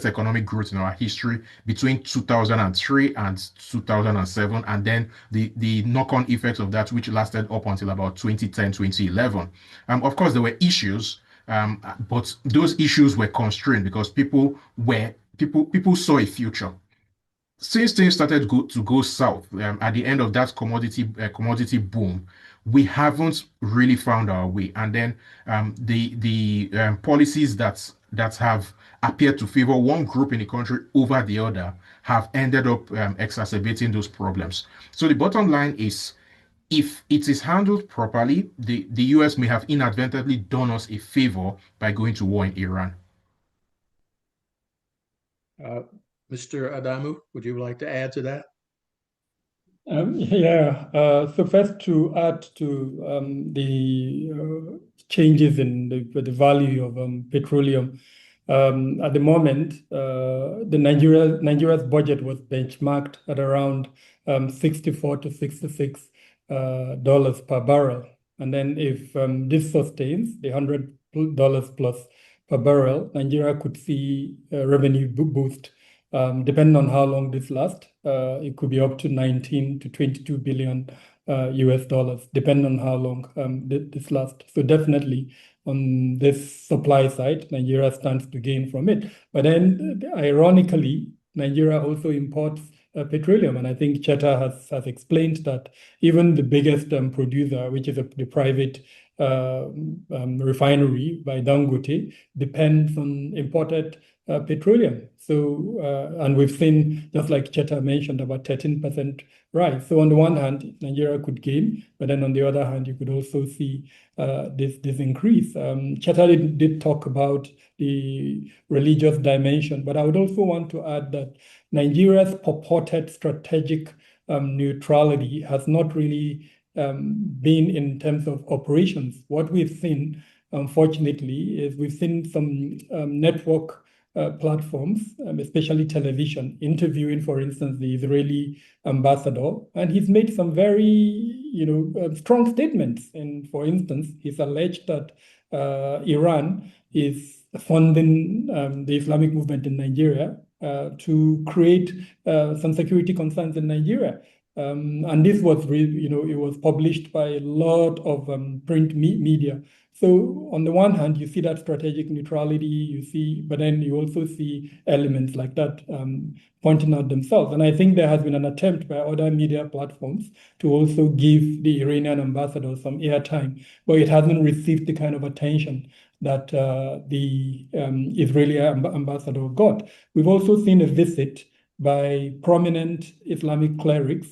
economic growth in our history between 2003 and 2007, and then the knock-on effects of that, which lasted up until about 2010, 2011. Of course, there were issues, but those issues were constrained because people saw a future. Since things started to go south at the end of that commodity boom, we haven't really found our way. And then the policies that have appeared to favor one group in the country over the other have ended up exacerbating those problems. So the bottom line is, if it is handled properly, the US may have inadvertently done us a favor by going to war in Iran. Mr. Adamu, would you like to add to that? So first, to add to the changes in the value of petroleum. At the moment, Nigeria's budget was benchmarked at around $64 to $66 per barrel. And then if this sustains the $100 plus per barrel, Nigeria could see a revenue boost. Depending on how long this lasts, it could be up to 19 to 22 billion US dollars, depending on how long this lasts. So definitely on this supply side, Nigeria stands to gain from it. But then, ironically, Nigeria also imports petroleum, and I think Cheta has explained that even the biggest producer, which is the private refinery by Dangote depends on imported petroleum. So, and we've seen, just like Cheta mentioned, about 13% rise. So on the one hand, Nigeria could gain, but then on the other hand, you could also see this increase. Cheta did talk about the religious dimension, but I would also want to add that Nigeria's purported strategic neutrality has not really been in terms of operations. What we've seen, unfortunately, is we've seen some network platforms, especially television, interviewing, for instance, the Israeli ambassador, and he's made some very, strong statements. And for instance, he's alleged that Iran is funding the Islamic movement in Nigeria to create some security concerns in Nigeria. And this was, it was published by a lot of print media. So on the one hand, you see that strategic neutrality, but then you also see elements like that pointing out themselves. And I think there has been an attempt by other media platforms to also give the Iranian ambassador some airtime, but it hasn't received the kind of attention that the Israeli ambassador got. We've also seen a visit by prominent Islamic clerics,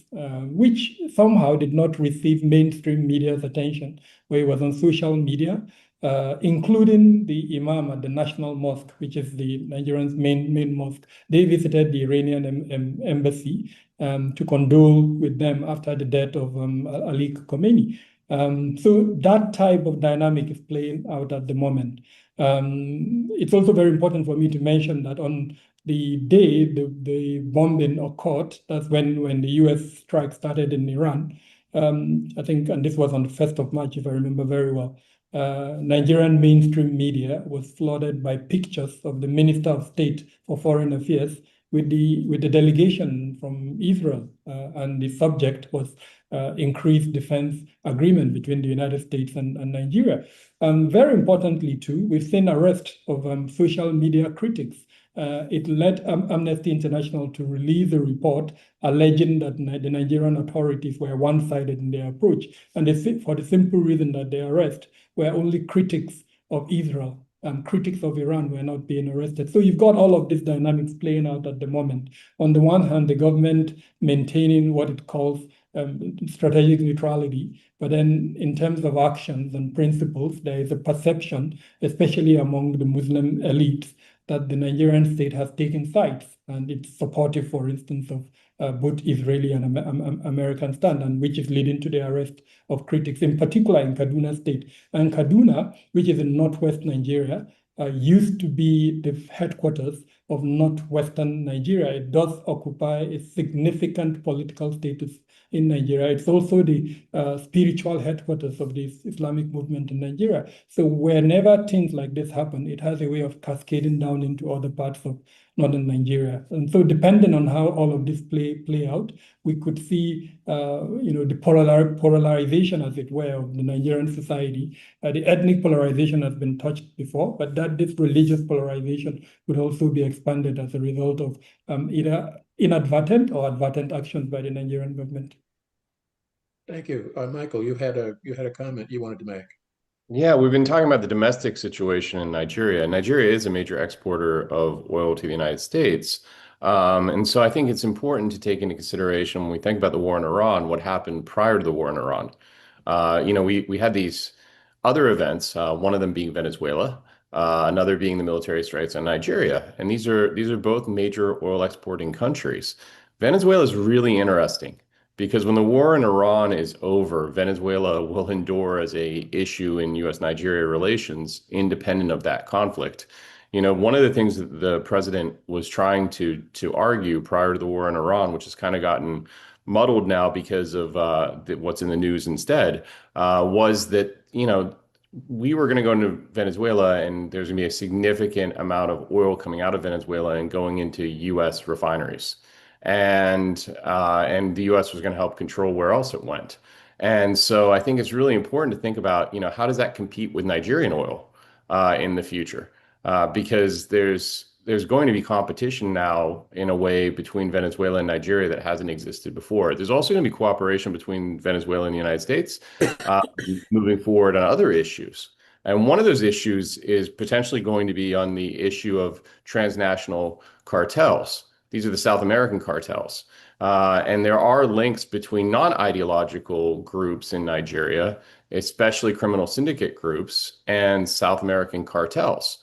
which somehow did not receive mainstream media's attention, where it was on social media, including the Imam at the National Mosque, which is the Nigerian's main mosque. They visited the Iranian embassy to condole with them after the death of Ali Khamenei. So that type of dynamic is playing out at the moment. It's also very important for me to mention that on the day the bombing occurred, that's when the US strike started in Iran. I think, and this was on the 1st of March, if I remember very well, Nigerian mainstream media was flooded by pictures of the Minister of State for Foreign Affairs with the delegation from Israel, and the subject was increased defense agreement between the United States and Nigeria. Very importantly, too, we've seen arrest of social media critics. It led Amnesty International to release a report alleging that the Nigerian authorities were one-sided in their approach, and for the simple reason that the arrest were only critics of Israel. Critics of Iran were not being arrested. So you've got all of these dynamics playing out at the moment. On the one hand, the government maintaining what it calls strategic neutrality, but then in terms of actions and principles, there is a perception, especially among the Muslim elites, that the Nigerian state has taken sides, and it's supportive, for instance, of both Israeli and American stand, and which is leading to the arrest of critics, in particular in Kaduna State. And Kaduna, which is in northwest Nigeria, used to be the headquarters of northwestern Nigeria. It does occupy a significant political status in Nigeria. It's also the spiritual headquarters of the Islamic movement in Nigeria. So whenever things like this happen, it has a way of cascading down into other parts of northern Nigeria. And so depending on how all of this play out, we could see the polarization, as it were, of the Nigerian society. The ethnic polarization has been touched before, but that this religious polarization would also be expanded as a result of either inadvertent or advertent actions by the Nigerian government. Thank you. Michael, you had a comment you wanted to make. Yeah, we've been talking about the domestic situation in Nigeria. Nigeria is a major exporter of oil to the United States. And so I think it's important to take into consideration when we think about the war in Iran, what happened prior to the war in Iran. We had these other events, one of them being Venezuela, another being the military strikes on Nigeria. And these are both major oil exporting countries. Venezuela is really interesting, because when the war in Iran is over, Venezuela will endure as a issue in U.S.-Nigeria relations independent of that conflict. One of the things that the president was trying to argue prior to the war in Iran, which has kind of gotten muddled now because of what's in the news instead, was that, we were going to go into Venezuela and there's going to be a significant amount of oil coming out of Venezuela and going into U.S. refineries. And the U.S. was going to help control where else it went. And so I think it's really important to think about, how does that compete with Nigerian oil in the future? Because there's there's going to be competition now in a way between Venezuela and Nigeria that hasn't existed before. There's also going to be cooperation between Venezuela and the United States uh, moving forward on other issues. And one of those issues is potentially going to be on the issue of transnational cartels. These are the South American cartels. And there are links between non-ideological groups in Nigeria, especially criminal syndicate groups, and South American cartels.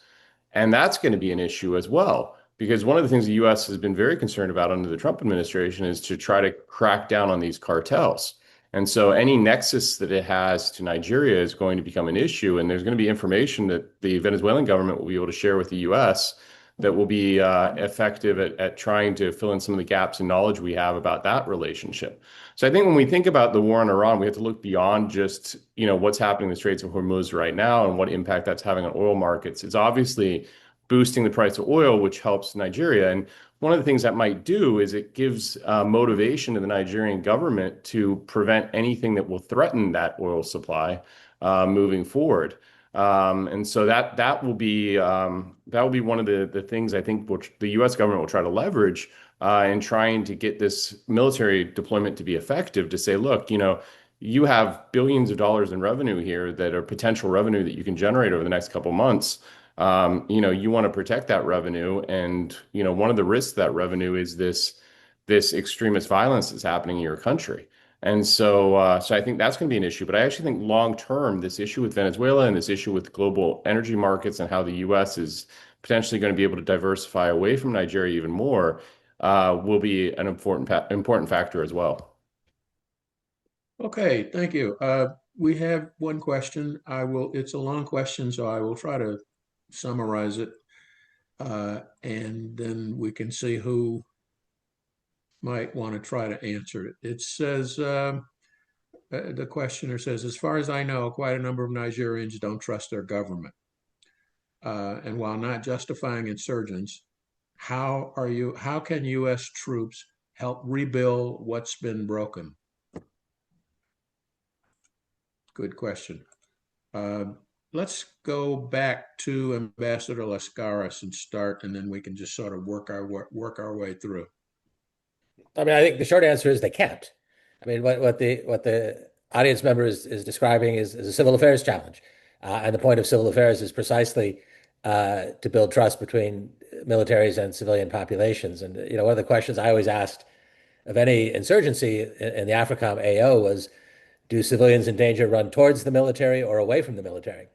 And that's going to be an issue as well, because one of the things the US has been very concerned about under the Trump administration is to try to crack down on these cartels. And so any nexus that it has to Nigeria is going to become an issue. And there's going to be information that the Venezuelan government will be able to share with the US that will be effective at trying to fill in some of the gaps in knowledge we have about that relationship. So I think when we think about the war in Iran, we have to look beyond just, what's happening in the Straits of Hormuz right now and what impact that's having on oil markets. It's obviously boosting the price of oil, which helps Nigeria. And one of the things that might do is it gives motivation to the Nigerian government to prevent anything that will threaten that oil supply moving forward. And so that will be one of the things I think which the U.S. government will try to leverage in trying to get this military deployment to be effective. To say, look, you have billions of dollars in revenue here that are potential revenue that you can generate over the next couple of months. You want to protect that revenue, and one of the risks of that revenue is this extremist violence that's happening in your country. And so I think that's going to be an issue. But I actually think long term, this issue with Venezuela and this issue with global energy markets and how the U.S. is potentially going to be able to diversify away from Nigeria even more will be an important factor as well. Okay, thank you. We have one question. It's a long question, so I will try to summarize it, and then we can see who might want to try to answer it. It says, the questioner says, as far as I know, quite a number of Nigerians don't trust their government. And while not justifying insurgents, how can U.S. troops help rebuild what's been broken? Good question. Let's go back to Ambassador Lascaris and start, and then we can just sort of work our way through. I mean, I think the short answer is they can't. I mean, what the audience member is describing is a civil affairs challenge, and the point of civil affairs is precisely to build trust between militaries and civilian populations. And one of the questions I always asked of any insurgency in the AFRICOM AO was, do civilians in danger run towards the military or away from the military?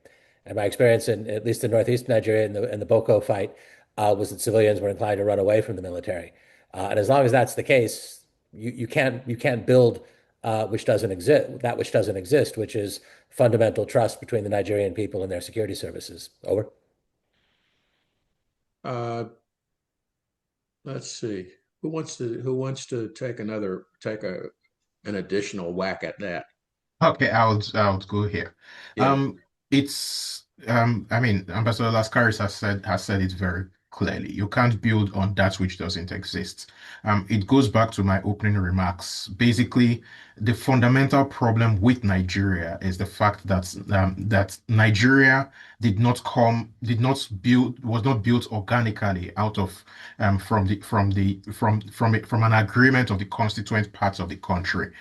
And my experience, at least in northeast Nigeria, in the Boko fight, was that civilians were inclined to run away from the military. And as long as that's the case, you can't build which doesn't exist, which is fundamental trust between the Nigerian people and their security services. Over. Let's see. Who wants to take an additional whack at that? Okay, I'll go here. Yeah. I mean, Ambassador Lascaris has said it very clearly. You can't build on that which doesn't exist. It goes back to my opening remarks. Basically, the fundamental problem with Nigeria is the fact that Nigeria was not built organically out of from an agreement of the constituent parts of the country.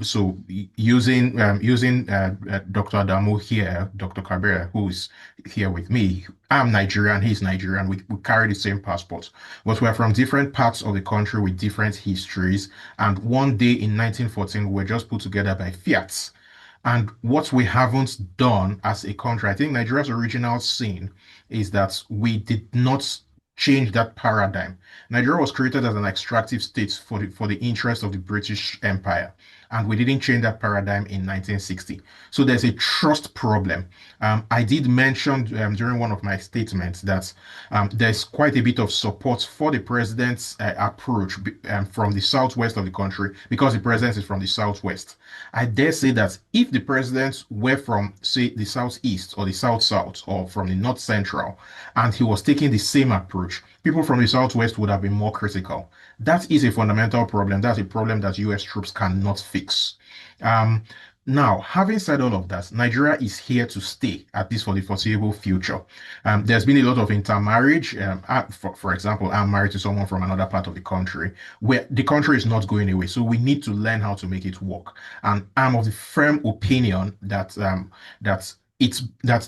So using Dr. Adamu here, Dr. Kabir, who is here with me, I'm Nigerian, he's Nigerian. We carry the same passports, but we're from different parts of the country with different histories. And one day in 1914, we were just put together by fiats. And what we haven't done as a country, I think Nigeria's original sin is that we did not change that paradigm. Nigeria was created as an extractive state for the interest of the British Empire, and we didn't change that paradigm in 1960. So there's a trust problem. I did mention during one of my statements that there's quite a bit of support for the president's approach from the southwest of the country because the president is from the southwest. I dare say that if the presidents were from, say, the southeast or the south-south or from the north-central, and he was taking the same approach, people from the southwest would have been more critical. That is a fundamental problem. That's a problem that U.S. troops cannot fix. Now, having said all of that, Nigeria is here to stay, at least for the foreseeable future. There's been a lot of intermarriage. For example, I'm married to someone from another part of the country where the country is not going away. So we need to learn how to make it work. And I'm of the firm opinion that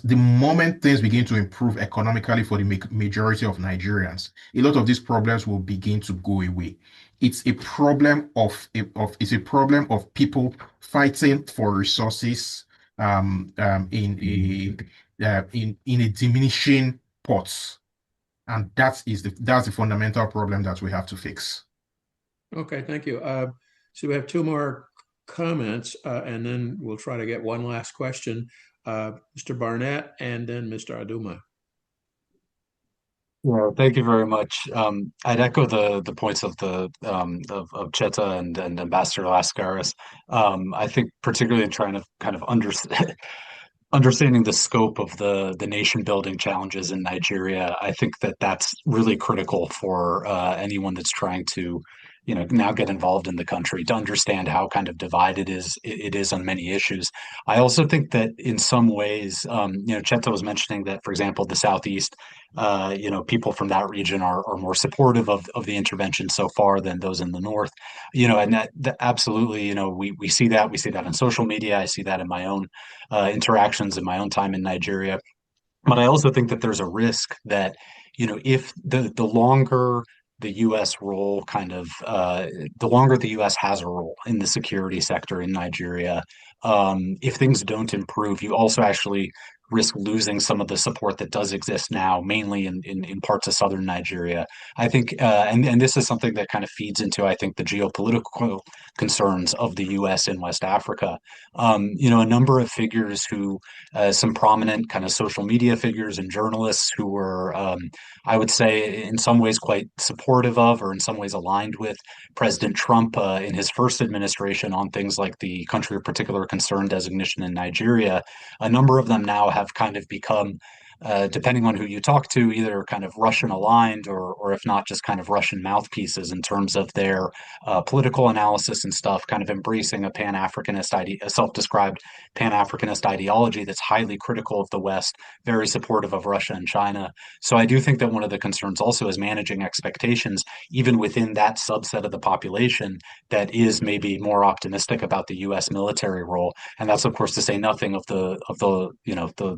the moment things begin to improve economically for the majority of Nigerians, a lot of these problems will begin to go away. It's a problem it's a problem of people fighting for resources in a diminishing pot, and that's the fundamental problem that we have to fix. Okay, thank you. So we have two more comments, and then we'll try to get one last question. Mr. Barnett and then Mr. Aduma. Yeah, thank you very much. I'd echo the points of the of Cheta and Ambassador Lascaris. I think particularly in trying to kind of understand understanding the scope of the nation building challenges in Nigeria, I think that that's really critical for anyone that's trying to, now get involved in the country to understand how kind of divided it is on many issues. I also think that in some ways, Cheta was mentioning that, for example, the Southeast, people from that region are more supportive of the intervention so far than those in the North, and that absolutely, we see that on social media. I see that in my own interactions in my own time in Nigeria. But I also think that there's a risk that, if the longer the U.S. role the longer the U.S. has a role in the security sector in Nigeria, if things don't improve, you also actually risk losing some of the support that does exist now, mainly in parts of southern Nigeria. I think, and this is something that kind of feeds into, I think, the geopolitical concerns of the U.S. in West Africa. A number of figures some prominent kind of social media figures and journalists who were, I would say, in some ways quite supportive of, or in some ways aligned with President Trump in his first administration on things like the country of particular concern designation in Nigeria. A number of them now have kind of become, depending on who you talk to, either kind of Russian aligned or if not, just kind of Russian mouthpieces in terms of their political analysis and stuff, kind of embracing a self-described Pan-Africanist ideology that's highly critical of the West, very supportive of Russia and China. So I do think that one of the concerns also is managing expectations, even within that subset of the population that is maybe more optimistic about the U.S. military role. And that's, of course, to say nothing of the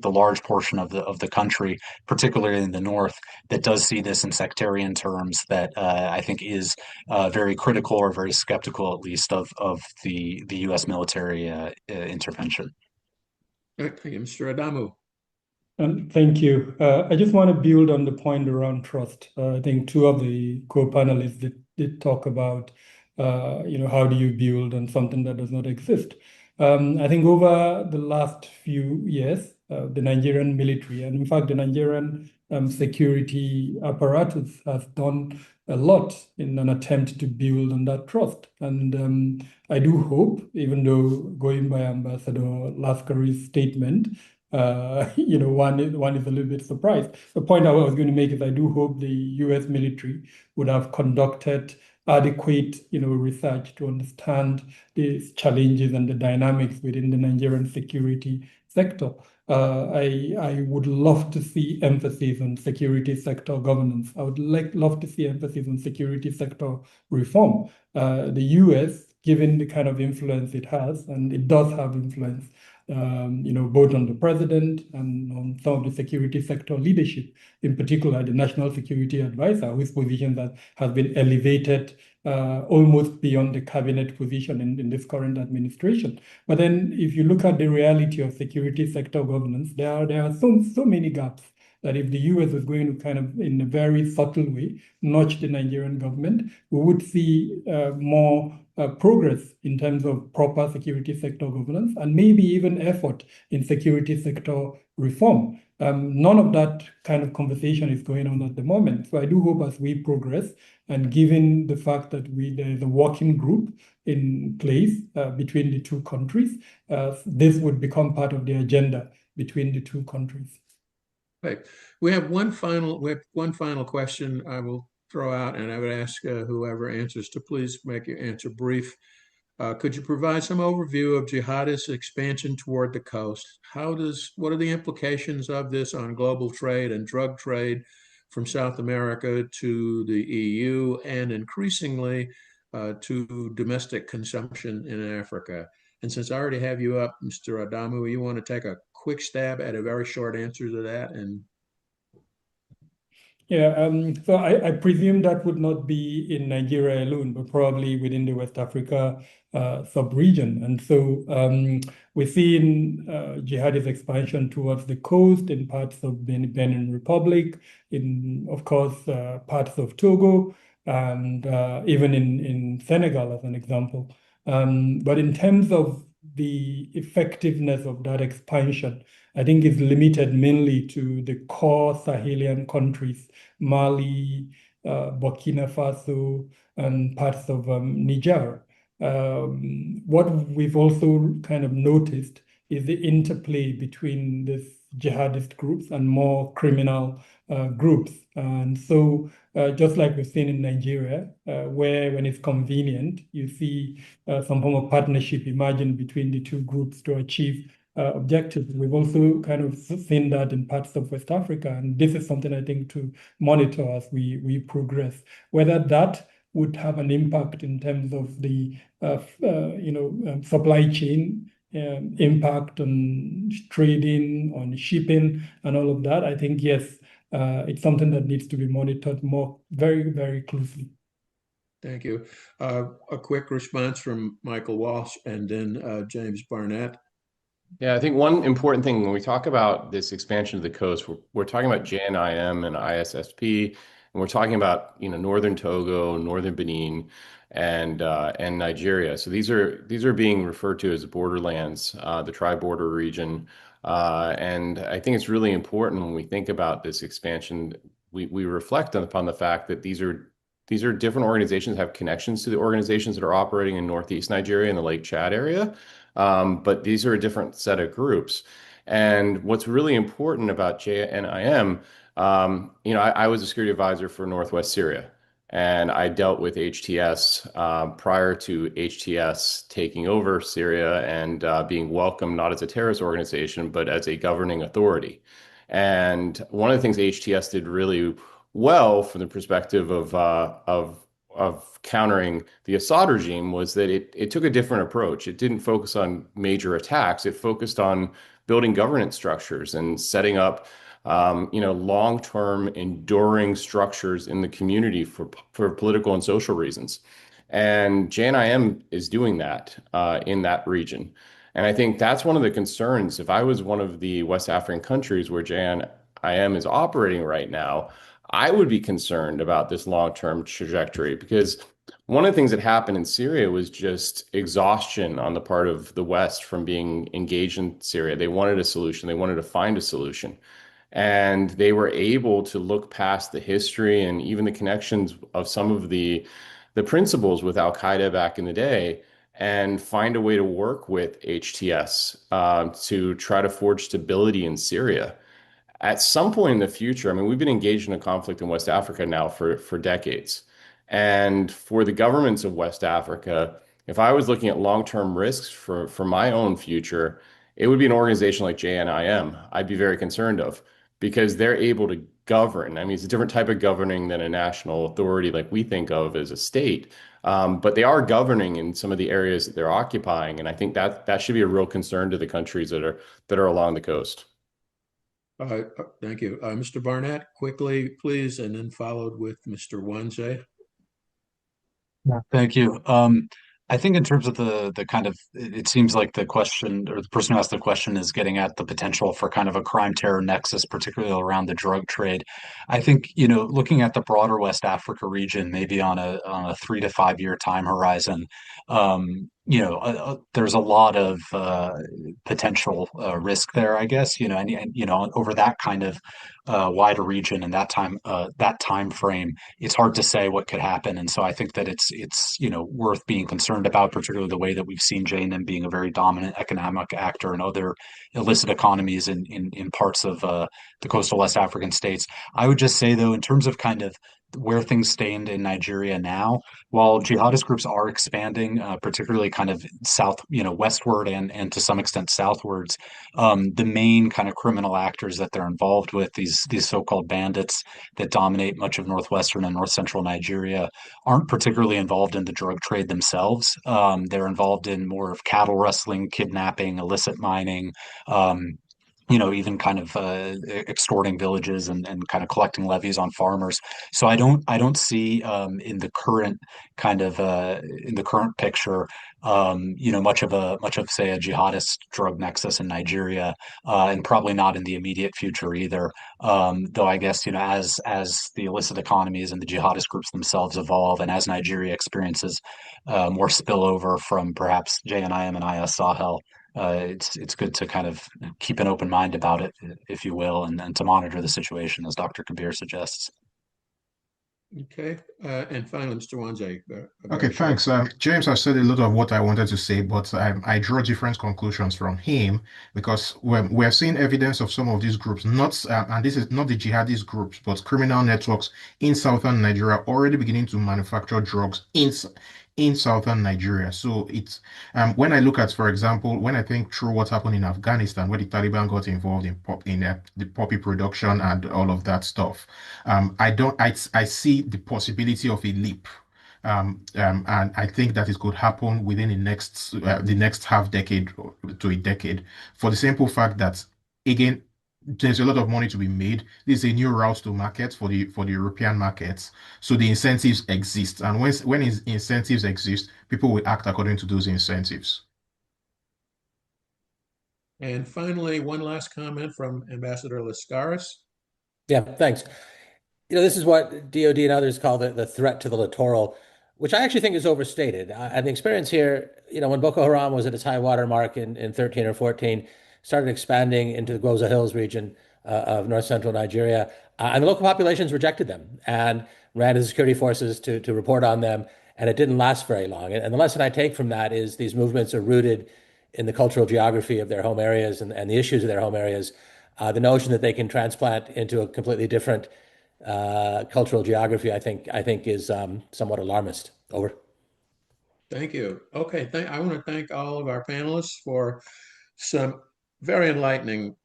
large portion of the country, particularly in the North, that does see this in sectarian terms that I think is very critical or very skeptical, at least, of the U.S. military intervention. Thank you, Mr. Adamu. Thank you. I just want to build on the point around trust. I think two of the co-panelists did talk about, how do you build on something that does not exist? I think over the last few years, the Nigerian military, and in fact, the Nigerian security apparatus has done a lot in an attempt to build on that trust. And I do hope, even though going by Ambassador Lascaris' statement, one is a little bit surprised. The point I was going to make is I do hope the U.S. military would have conducted adequate, research to understand these challenges and the dynamics within the Nigerian security sector. I would love to see emphasis on security sector governance. I would love to see emphasis on security sector reform. The U.S., given the kind of influence it has, and it does have influence, both on the president and on some of the security sector leadership, in particular the National Security Advisor, whose position that has been elevated almost beyond the cabinet position in this current administration. But then if you look at the reality of security sector governance, there are so many gaps that if the US was going to kind of, in a very subtle way, nudge the Nigerian government, we would see more progress in terms of proper security sector governance and maybe even effort in security sector reform. None of that kind of conversation is going on at the moment. So I do hope as we progress, and given the fact that there is a working group in place between the two countries, this would become part of the agenda between the two countries. Okay. We have one final question I will throw out, and I would ask whoever answers to please make your answer brief. Could you provide some overview of jihadist expansion toward the coast? What are the implications of this on global trade and drug trade from South America to the EU and increasingly to domestic consumption in Africa? And since I already have you up, Mr. Adamu, you want to take a quick stab at a very short answer to that? And Yeah, so I presume that would not be in Nigeria alone, but probably within the West Africa sub-region. And so we're seeing jihadist expansion towards the coast in parts of Benin Republic, in, of course, parts of Togo, and even in Senegal, as an example. But in terms of the effectiveness of that expansion, I think it's limited mainly to the core Sahelian countries, Mali, Burkina Faso, and parts of Niger. What we've also kind of noticed is the interplay between these jihadist groups and more criminal groups. And so, just like we've seen in Nigeria, where when it's convenient, you see some form of partnership emerging between the two groups to achieve objectives. We've also kind of seen that in parts of West Africa, and this is something I think to monitor as we progress. Whether that would have an impact in terms of the supply chain impact on trading, on shipping, and all of that, I think yes, it's something that needs to be monitored more very, very closely. thank you. A quick response from Michael Walsh and then James Barnett. Yeah, I think one important thing when we talk about this expansion of the coast, we're talking about JNIM and ISSP, and we're talking about northern Togo, northern Benin, and Nigeria. So these are being referred to as borderlands, the tri-border region, and I think it's really important when we think about this expansion, we reflect upon the fact that these are different organizations, have connections to the organizations that are operating in Northeast Nigeria and the Lake Chad area. But these are a different set of groups. And what's really important about JNIM, I was a security advisor for Northwest Syria, and I dealt with HTS prior to HTS taking over Syria and being welcomed not as a terrorist organization, but as a governing authority. And one of the things HTS did really well from the perspective of countering the Assad regime was that it took a different approach. It didn't focus on major attacks. It focused on building governance structures and setting up, long-term enduring structures in the community for political and social reasons. And JNIM is doing that in that region. And I think that's one of the concerns. If I was one of the West African countries where JNIM is operating right now, I would be concerned about this long-term trajectory because one of the things that happened in Syria was just exhaustion on the part of the West from being engaged in Syria. They wanted a solution. They wanted to find a solution. And they were able to look past the history and even the connections of some of the principles with Al-Qaeda back in the day and find a way to work with HTS to try to forge stability in Syria. At some point in the future, I mean, we've been engaged in a conflict in West Africa now for decades. And for the governments of West Africa, if I was looking at long-term risks for my own future, it would be an organization like JNIM I'd be very concerned of because they're able to govern. I mean, it's a different type of governing than a national authority like we think of as a state. But they are governing in some of the areas that they're occupying. And I think that should be a real concern to the countries that are along the coast. Thank you. Mr. Barnett, quickly, please, and then followed with Mr. Nwanze. Yeah, thank you. I think in terms of the kind of, it seems like the question or the person who asked the question is getting at the potential for kind of a crime terror nexus, particularly around the drug trade. I think, looking at the broader West Africa region, maybe on a 3 to 5 year time horizon, there's a lot of potential risk there, I guess, and over that kind of wider region and that time frame, it's hard to say what could happen. And so I think that it's worth being concerned about, particularly the way that we've seen JNIM being a very dominant economic actor in other illicit economies in parts of the coastal West African states. I would just say, though, in terms of kind of where things stand in Nigeria now, while jihadist groups are expanding, particularly kind of south, westward and to some extent southwards, the main kind of criminal actors that they're involved with, these so-called bandits that dominate much of northwestern and north central Nigeria, aren't particularly involved in the drug trade themselves. They're involved in more of cattle rustling, kidnapping, illicit mining. Um, even kind of extorting villages and kind of collecting levies on farmers. So I don't see in the current kind of in the current picture, much of say a jihadist drug nexus in Nigeria, and probably not in the immediate future either. Though I guess as the illicit economies and the jihadist groups themselves evolve, and as Nigeria experiences more spillover from perhaps JNIM and IS Sahel, it's good to kind of keep an open mind about it, if you will, and to monitor the situation, as Dr. Kabir suggests. Okay. And finally, Mr. Nwanze. Okay, thanks. James has said a lot of what I wanted to say, but I draw different conclusions from him because we're seeing evidence of some of these groups, not and this is not the jihadist groups, but criminal networks in southern Nigeria already beginning to manufacture drugs in southern Nigeria. So it's when I look at, for example, when I think through what happened in Afghanistan, where the Taliban got involved in the poppy production and all of that stuff, I see the possibility of a leap. And I think that it could happen within the next half decade to a decade, for the simple fact that again, there's a lot of money to be made. This is a new route to market for the European markets, so the incentives exist, and when incentives exist, people will act according to those incentives. And finally, one last comment from Ambassador Lascaris. Yeah, thanks. This is what DoD and others call the threat to the littoral, which I actually think is overstated. And the experience here, when Boko Haram was at its high water mark in 13 or 14, started expanding into the Gwoza Hills region of north central Nigeria, and the local populations rejected them and ran to the security forces to report on them, and it didn't last very long. And the lesson I take from that is these movements are rooted in the cultural geography of their home areas and the issues of their home areas. The notion that they can transplant into a completely different cultural geography, I think is somewhat alarmist. Over. Thank you. Okay, I want to thank all of our panelists for some very enlightening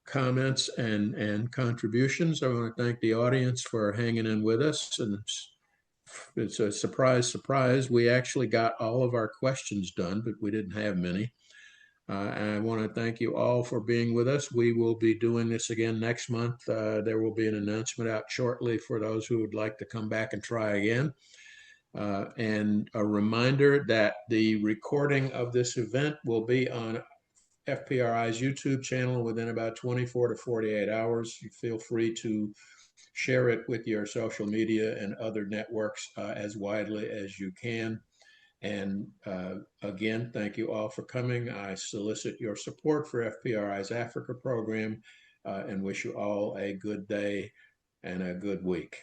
comments and contributions. I want to thank the audience for hanging in with us. And it's a surprise. We actually got all of our questions done, but we didn't have many. And I want to thank you all for being with us. We will be doing this again next month. There will be an announcement out shortly for those who would like to come back and try again. And a reminder that the recording of this event will be on FPRI's YouTube channel within about 24 to 48 hours. You feel free to share it with your social media and other networks as widely as you can. And again, thank you all for coming. I solicit your support for FPRI's Africa program and wish you all a good day and a good week.